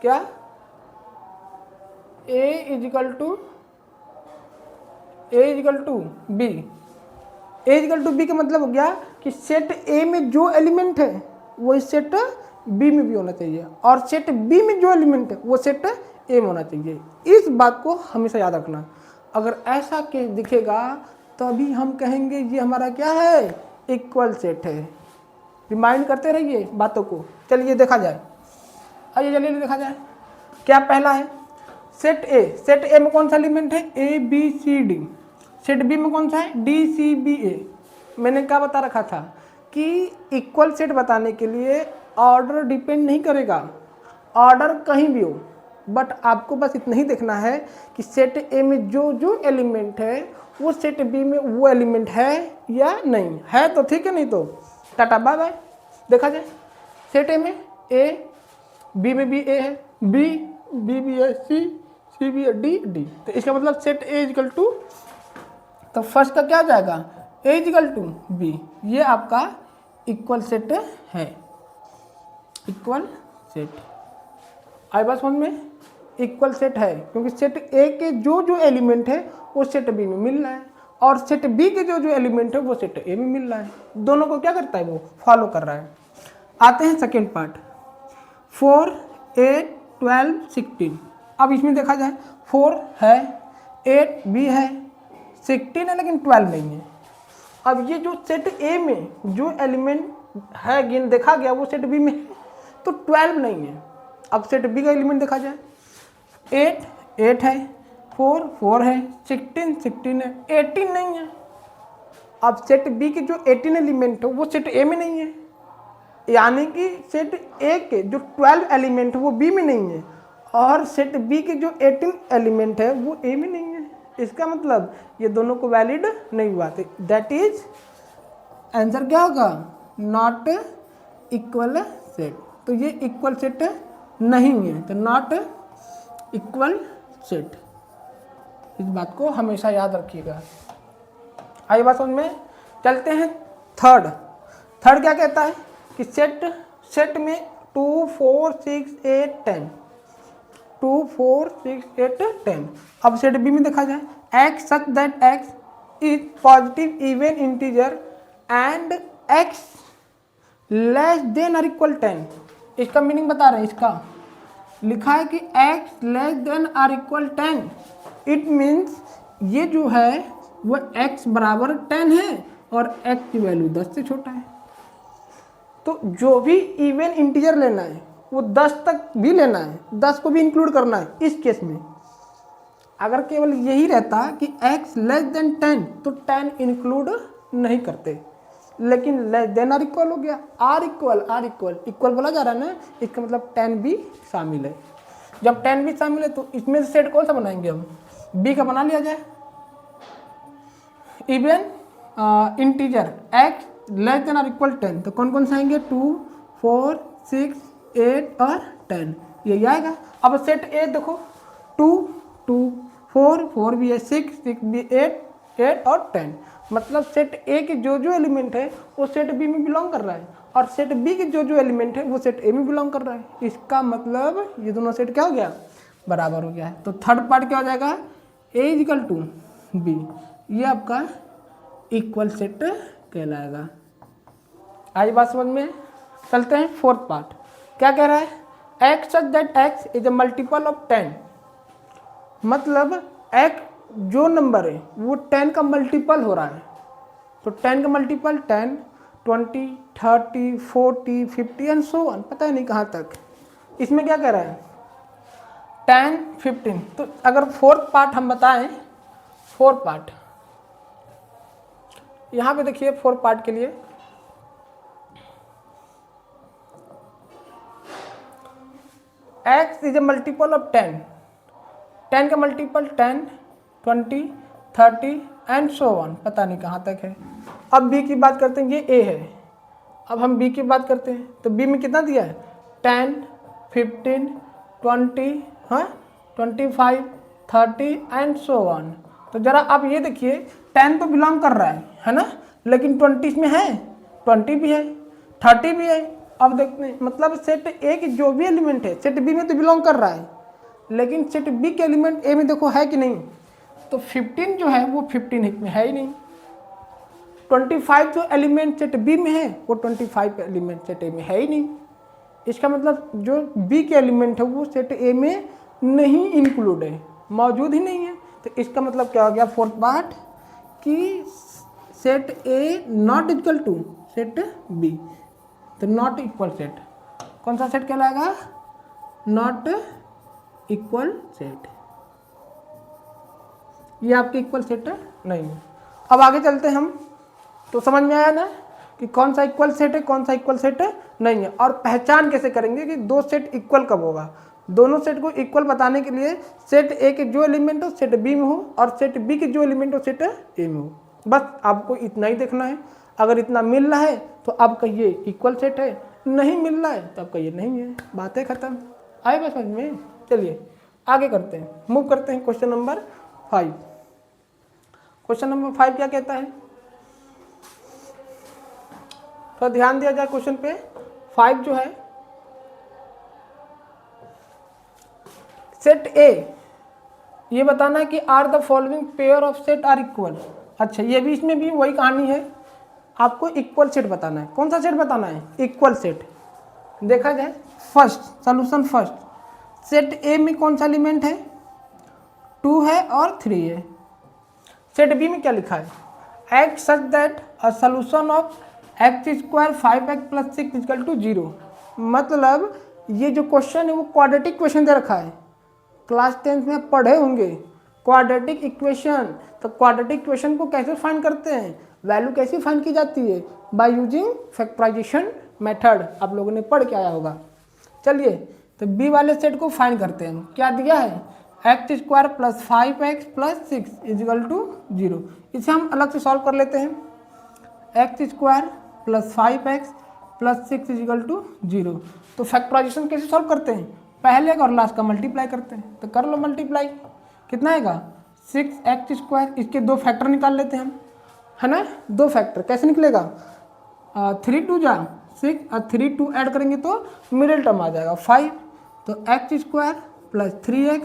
क्या? A is equal to B. A is equal to B का मतलब हो गया कि सेट A में जो एलिमेंट है वो सेट B में भी होना चाहिए, और सेट B में जो एलिमेंट है वो सेट A में होना चाहिए। इस बात को हमेशा याद रखना। अगर ऐसा केस दिखेगा तो अभी हम कहेंगे ये हमारा क्या है, इक्वल सेट है। रिमाइंड करते रहिए बातों को। चलिए देखा जाए, आइए जल्दी देखा जाए। क्या पहला है सेट ए। सेट ए में कौन सा एलिमेंट है, A B C D. Set B में कौन सा है, डी सी बी ए। मैंने क्या बता रखा था कि इक्वल सेट बताने के लिए ऑर्डर डिपेंड नहीं करेगा, ऑर्डर कहीं भी हो, बट आपको बस इतना ही देखना है कि सेट ए में जो जो एलिमेंट है वो सेट बी में वो एलिमेंट है या नहीं है, तो ठीक है, नहीं तो टाटा बाय बाय। देखा जाए सेट ए में ए, बी में भी ए है, बी भी है, सी भी है, डी। तो इसका मतलब सेट ए इजकल टू, तो फर्स्ट का क्या हो जाएगा, ए इजकल टू बी। ये आपका इक्वल सेट है, इक्वल सेट। आई बात समझ में, इक्वल सेट है क्योंकि सेट ए के जो जो एलिमेंट है वो सेट बी में मिल रहा है, और सेट बी के जो जो एलिमेंट है वो सेट ए में मिल रहा है। दोनों को क्या करता है, वो फॉलो कर रहा है। आते हैं सेकेंड पार्ट, 4 8 12 16। अब इसमें देखा जाए 4 है, 8 भी है, 16 है लेकिन 12 नहीं है। अब ये जो सेट ए में जो एलिमेंट है गिन देखा गया वो सेट बी में है, तो 12 नहीं है। अब सेट बी का एलिमेंट देखा जाए, 8 है, 4 है, 16 है, 18 नहीं है। अब सेट बी के जो 18 एलिमेंट है वो सेट ए में नहीं है, यानी कि सेट ए के जो 12 एलिमेंट है वो बी में नहीं है, और सेट बी के जो 18 एलिमेंट है वो ए में नहीं है। इसका मतलब ये दोनों को वैलिड नहीं हुआ, दैट इज आंसर क्या होगा, नॉट इक्वल सेट। तो ये इक्वल सेट नहीं है, तो नॉट इक्वल सेट। इस बात को हमेशा याद रखिएगा। आई बात समझ में। चलते हैं थर्ड क्या कहता है कि सेट में 2 4 6 8 10, 2 4 6 8 10। अब सेट बी में देखा जाए, x such that x is positive even integer and x less than or equal 10। इसका मीनिंग बता रहे हैं, इसका लिखा है कि x less than or equal 10, it means ये जो है वो x बराबर 10 है और x की वैल्यू 10 से छोटा है। तो जो भी इवन इंटीजर लेना है वो 10 तक भी लेना है, 10 को भी इंक्लूड करना है। इस केस में अगर केवल यही रहता कि x लेस देन 10 तो 10 इंक्लूड नहीं करते, लेकिन लेस देन आर इक्वल हो गया, आर इक्वल बोला जा रहा है ना, इसका मतलब 10 भी शामिल है। जब 10 भी शामिल है तो इसमें से सेट कौन सा बनाएंगे हम, बी का बना लिया जाए। Even integer x less than or equal 10, तो कौन कौन से आएंगे, 2 4 6 8 और 10, यही आएगा। अब सेट ए देखो, 2 2 4 भी है, 6 भी, 8 और 10, मतलब सेट ए के जो जो एलिमेंट है वो सेट बी में बिलोंग कर रहा है, और सेट बी के जो जो एलिमेंट है वो सेट ए में बिलोंग कर रहा है। इसका मतलब ये दोनों सेट क्या हो गया, बराबर हो गया है। तो थर्ड पार्ट क्या हो जाएगा, ए इक्वल टू बी, ये आपका इक्वल सेट कहलाएगा। आज बात समझ में। चलते हैं फोर्थ पार्ट। क्या कह रहा है, x such that x is a multiple of 10, मतलब x जो नंबर है वो 10 का मल्टीपल हो रहा है। तो 10 का मल्टीपल 10 20 30 40 50 एंड सो ऑन, पता है नहीं कहाँ तक। इसमें क्या कह रहा है, 10 15। तो अगर फोर्थ पार्ट हम बताएं, फोर्थ पार्ट यहाँ पे देखिए, फोर्थ पार्ट के लिए x is a multiple of 10, 10 का मल्टीपल 10 20 30 एंड सो ऑन, पता नहीं कहाँ तक है। अब b की बात करते हैं, ये a है, अब हम b की बात करते हैं, तो b में कितना दिया है, 10 15 20 हाँ 25 30 एंड सो ऑन। तो जरा आप ये देखिए, 10 तो बिलोंग कर रहा है ना, लेकिन 20 में है, 20 भी है, 30 भी है। अब देखते हैं, मतलब सेट ए की जो भी एलिमेंट है सेट बी में तो बिलोंग कर रहा है, लेकिन सेट बी के एलिमेंट ए में देखो है कि नहीं, तो 15 जो है वो 15 में है ही नहीं। 25 जो एलिमेंट सेट बी में है वो 25 एलिमेंट सेट ए में है ही नहीं। इसका मतलब जो बी के एलिमेंट है वो सेट ए में नहीं इंक्लूड है, मौजूद ही नहीं है। तो इसका मतलब क्या हो गया फोर्थ पार्ट, कि set A not equal to set B, तो नॉट इक्वल सेट कौन सा सेट कहलाएगा? Not equal set. ये आपके इक्वल सेट नहीं है। अब आगे चलते हैं हम, तो समझ में आया ना कि कौन सा इक्वल सेट है, कौन सा इक्वल सेट नहीं है। और पहचान कैसे करेंगे कि दो सेट इक्वल कब होगा? दोनों सेट को इक्वल बताने के लिए सेट ए के जो एलिमेंट हो सेट बी में हो और सेट बी के जो एलिमेंट हो सेट ए में हो। बस आपको इतना ही देखना है। अगर इतना मिल रहा है तो आप कहिए इक्वल सेट है, नहीं मिल रहा है तो आप कहिए नहीं है। बातें खत्म। आए बस समझ में? चलिए आगे करते हैं, मूव करते हैं क्वेश्चन नंबर 5। क्वेश्चन नंबर 5 क्या कहता है? तो ध्यान दिया जाए क्वेश्चन पे। 5 जो है, सेट ए ये बताना है कि are the following pair of set are equal. अच्छा, ये भी इसमें भी वही कहानी है, आपको इक्वल सेट बताना है। कौन सा सेट बताना है? Equal set. देखा जाए first solution, first set A में कौन सा एलिमेंट है? 2 है और 3 है। सेट बी में क्या लिखा है? Act such that a solution of x square 5x + 6 = 0। मतलब ये जो क्वेश्चन है वो क्वाड्रेटिक क्वेश्चन दे रखा है। क्लास 10th में पढ़े होंगे क्वाड्रेटिक इक्वेशन। तो क्वाड्रेटिक इक्वेशन को कैसे फाइंड करते हैं, वैल्यू कैसे फाइंड की जाती है? By using factorization method. आप लोगों ने पढ़ के आया होगा। चलिए तो बी वाले सेट को फाइंड करते हैं। क्या दिया है? x² + 5x + 6 = 0। इसे हम अलग से सॉल्व कर लेते हैं। x² + 5x + 6 = 0। तो फैक्टराइजेशन कैसे सॉल्व करते हैं? पहले और लास्ट का मल्टीप्लाई करते हैं। तो कर लो मल्टीप्लाई, कितना आएगा? 6x²। इसके दो फैक्टर निकाल लेते हैं हम, है ना? दो फैक्टर कैसे निकलेगा? 3 2 जा 6 और 3 2 ऐड करेंगे तो मिडिल टर्म आ जाएगा 5। तो x² + 3x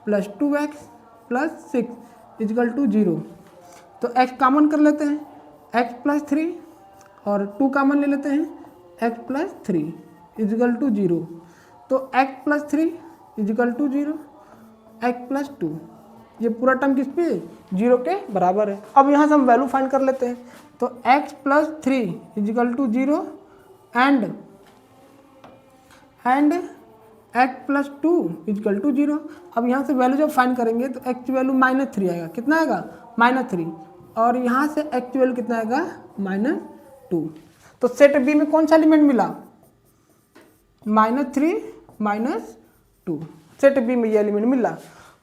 + 2x + 6 = 0। तो x कॉमन कर लेते हैं, x + 3 और 2 कॉमन ले लेते हैं, x + 3 = 0। तो x + 3 = 0, x + 2, ये पूरा टर्म किस पे? 0 के बराबर है। अब यहाँ से हम वैल्यू फाइंड कर लेते हैं। तो x + 3 = 0 एंड x + 2 = 0। अब यहाँ से वैल्यू जब फाइंड करेंगे तो x की वैल्यू -3 आएगा। कितना आएगा? -3। और यहाँ से x की वैल्यू कितना आएगा? -2। तो सेट बी में कौन सा एलिमेंट मिला? -3 -2। सेट बी में ये एलिमेंट मिला।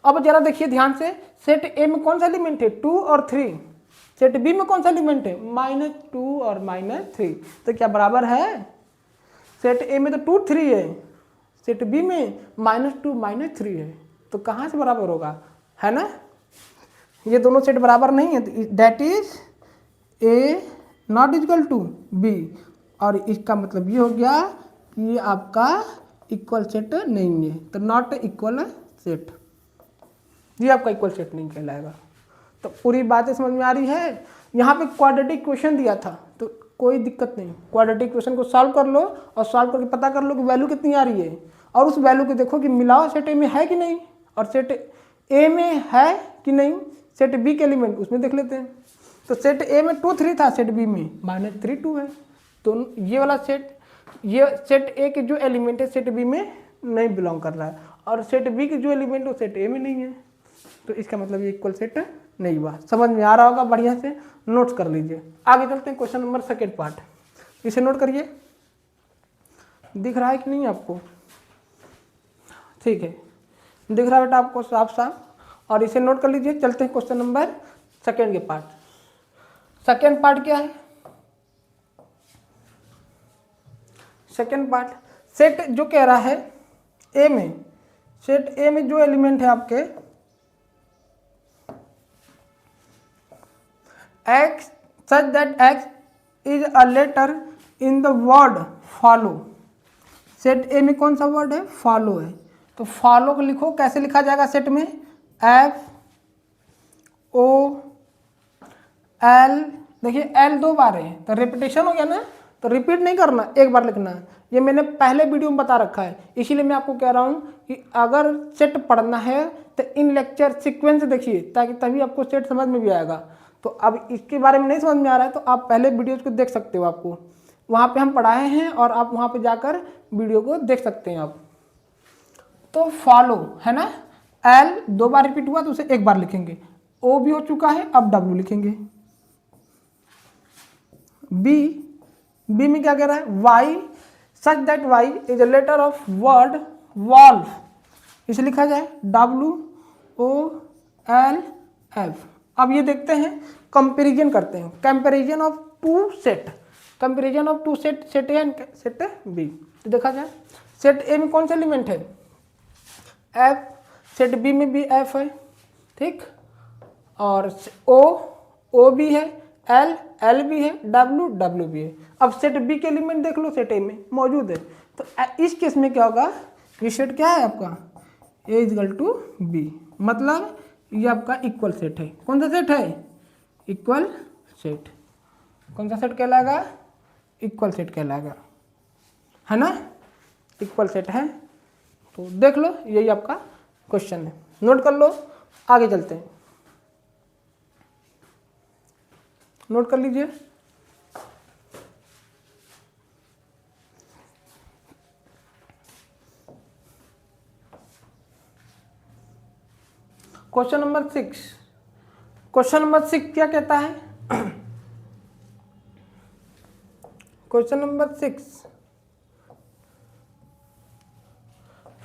अब जरा देखिए ध्यान से, सेट ए में कौन सा एलिमेंट है? 2 और 3। सेट बी में कौन सा एलिमेंट है? -2 और -3। तो क्या बराबर है? सेट ए में तो 2 3 है, सेट बी में -2 -3 है। तो कहाँ से बराबर होगा, है ना? ये दोनों सेट बराबर नहीं है। तो that is A not equal to B. और इसका मतलब ये हो गया कि ये आपका इक्वल सेट नहीं है। तो नॉट इक्वल सेट, ये आपका इक्वल सेट नहीं कहलाएगा। तो पूरी बातें समझ में आ रही है? यहाँ पे क्वाड्रेटिक क्वेश्चन दिया था तो कोई दिक्कत नहीं, क्वाड्रेटिक क्वेश्चन को सॉल्व कर लो और सॉल्व करके पता कर लो कि वैल्यू कितनी आ रही है। और उस वैल्यू को देखो कि मिलाओ सेट ए में है कि नहीं, और सेट ए में है कि नहीं सेट बी के एलिमेंट, उसमें देख लेते हैं। तो सेट ए में 2 3 था, सेट बी में -3 2 है। तो ये वाला सेट, ये सेट ए के जो एलिमेंट है सेट बी में नहीं बिलोंग कर रहा है, और सेट बी के जो एलिमेंट है सेट ए में नहीं है। तो इसका मतलब ये इक्वल सेट नहीं हुआ। समझ में आ रहा होगा? बढ़िया से नोट्स कर लीजिए। आगे चलते हैं क्वेश्चन नंबर 2 पार्ट। इसे नोट करिए, दिख रहा है कि नहीं आपको? ठीक है, दिख रहा है बेटा आपको साफ साफ, और इसे नोट कर लीजिए। चलते हैं क्वेश्चन नंबर 2 के पार्ट। सेकेंड पार्ट क्या है? सेकेंड पार्ट सेट जो कह रहा है ए में, सेट ए में जो एलिमेंट है आपके x such that x is a letter in the word follow। Set A में कौन सा वर्ड है? फॉलो है। तो फॉलो को लिखो, कैसे लिखा जाएगा सेट में? F O L। देखिए L 2 बार है तो रिपीटेशन हो गया ना, तो रिपीट नहीं करना, एक बार लिखना है। ये मैंने पहले वीडियो में बता रखा है, इसीलिए मैं आपको कह रहा हूँ कि अगर सेट पढ़ना है तो इन लेक्चर सीक्वेंस देखिए, ताकि तभी आपको सेट समझ में भी आएगा। तो अब इसके बारे में नहीं समझ में आ रहा है तो आप पहले वीडियोज़ को देख सकते हो, आपको वहाँ पे हम पढ़ाए हैं और आप वहाँ पे जाकर वीडियो को देख सकते हैं आप। तो फॉलो है ना, एल 2 बार रिपीट हुआ तो उसे 1 बार लिखेंगे, ओ भी हो चुका है, अब डब्ल्यू लिखेंगे। बी में क्या कह रहा है, Y such that Y is a letter of word valve, इसे लिखा जाए WOLF। अब ये देखते हैं, कंपैरिजन करते हैं, comparison of two set, comparison of two set, set A and set B. तो देखा जाए सेट ए में कौन सा एलिमेंट है, एफ, सेट बी में भी एफ है, ठीक, और ओ भी है, एल भी है, डब्ल्यू भी है। अब सेट बी के एलिमेंट देख लो, सेट ए में मौजूद है, तो इस केस में क्या होगा, ये सेट क्या है आपका, ए इजकल टू बी, मतलब ये आपका इक्वल सेट है। कौन सा सेट है, इक्वल सेट। कौन सा सेट कहलाएगा, इक्वल सेट कहलाएगा, है ना, इक्वल सेट है। तो देख लो, यही आपका क्वेश्चन है, नोट कर लो, आगे चलते हैं, नोट कर लीजिए। क्वेश्चन नंबर 6, क्वेश्चन नंबर 6 क्या कहता है, question number 6,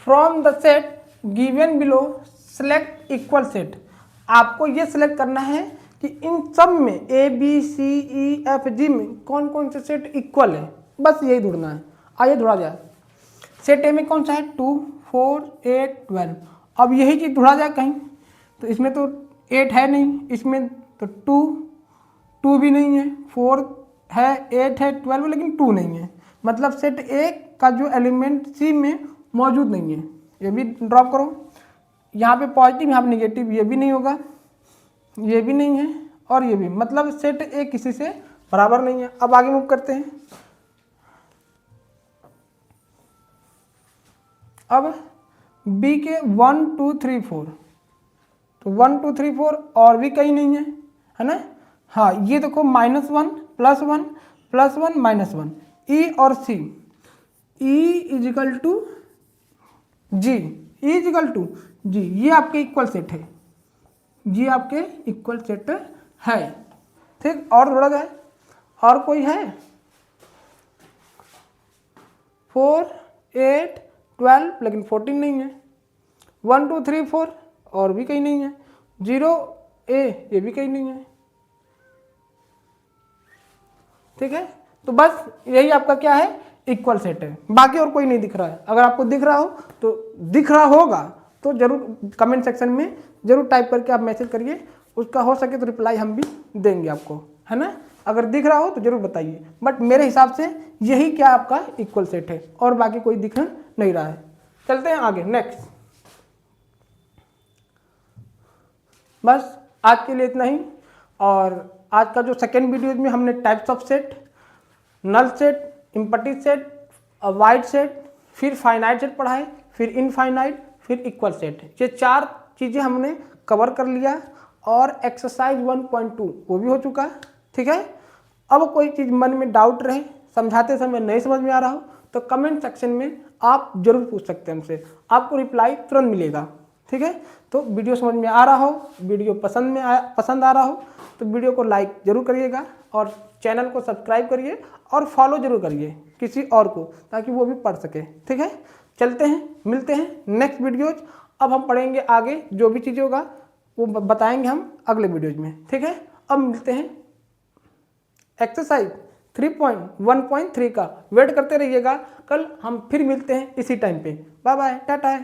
from the set given below select equal set. आपको ये सिलेक्ट करना है कि इन सब में ए बी सी ई एफ जी में कौन कौन से सेट इक्वल है, बस यही ढूंढना है। आइए ढूंढा जाए, सेट ए में कौन सा है, 2 4 8 12। अब यही चीज़ ढूंढा जाए कहीं, तो इसमें तो 8 है नहीं, इसमें तो 2 भी नहीं है, 4 है, 8 है, 12 है, लेकिन 2 नहीं है, मतलब सेट ए का जो एलिमेंट सी में मौजूद नहीं है। ये भी ड्रॉप करो, यहाँ पे पॉजिटिव यहाँ पे निगेटिव, ये भी नहीं होगा, ये भी नहीं है, और ये भी, मतलब सेट ए किसी से बराबर नहीं है। अब आगे मूव करते हैं, अब बी के 1 2 3 4, तो 1 2 3 4 और भी कहीं नहीं है ना। हाँ, ये देखो -1 +1 +1 -1, ई और C, E is equal to G, E is equal to G, ये आपके इक्वल सेट है, ये आपके इक्वल सेट है, ठीक। और जोड़ा जाए, और कोई है, 4 8 12, लेकिन 14 नहीं है, 1 2 3 4 और भी कहीं नहीं है, 0 ए ये भी कहीं नहीं है, ठीक है। तो बस यही आपका क्या है, इक्वल सेट है, बाकी और कोई नहीं दिख रहा है। अगर आपको दिख रहा हो तो दिख रहा होगा तो जरूर कमेंट सेक्शन में जरूर टाइप करके आप मैसेज करिए, उसका हो सके तो रिप्लाई हम भी देंगे आपको, है ना। अगर दिख रहा हो तो जरूर बताइए, बट मेरे हिसाब से यही क्या आपका इक्वल सेट है, और बाकी कोई दिख नहीं रहा है। चलते हैं आगे, नेक्स्ट। बस आज के लिए इतना ही, और आज का जो सेकेंड वीडियो में हमने types of set, null set, empty set, void set, फिर फाइनाइट सेट पढ़ा है, फिर इनफाइनाइट, फिर इक्वल सेट, ये 4 चीज़ें हमने कवर कर लिया, और एक्सरसाइज 1.2 वो भी हो चुका, ठीक है। अब कोई चीज़ मन में डाउट रहे, समझाते समय नहीं समझ में आ रहा हो, तो कमेंट सेक्शन में आप जरूर पूछ सकते हैं हमसे, आपको रिप्लाई तुरंत मिलेगा, ठीक है। तो वीडियो समझ में आ रहा हो, वीडियो पसंद आ रहा हो तो वीडियो को लाइक जरूर करिएगा, और चैनल को सब्सक्राइब करिए, और फॉलो जरूर करिए किसी और को, ताकि वो भी पढ़ सके, ठीक है। चलते हैं, मिलते हैं नेक्स्ट वीडियोज। अब हम पढ़ेंगे आगे, जो भी चीज़ें होगा वो बताएंगे हम अगले वीडियोज में, ठीक है। अब मिलते हैं एक्सरसाइज 3.1.3 का, वेट करते रहिएगा, कल हम फिर मिलते हैं इसी टाइम पे। Bye bye, Tata.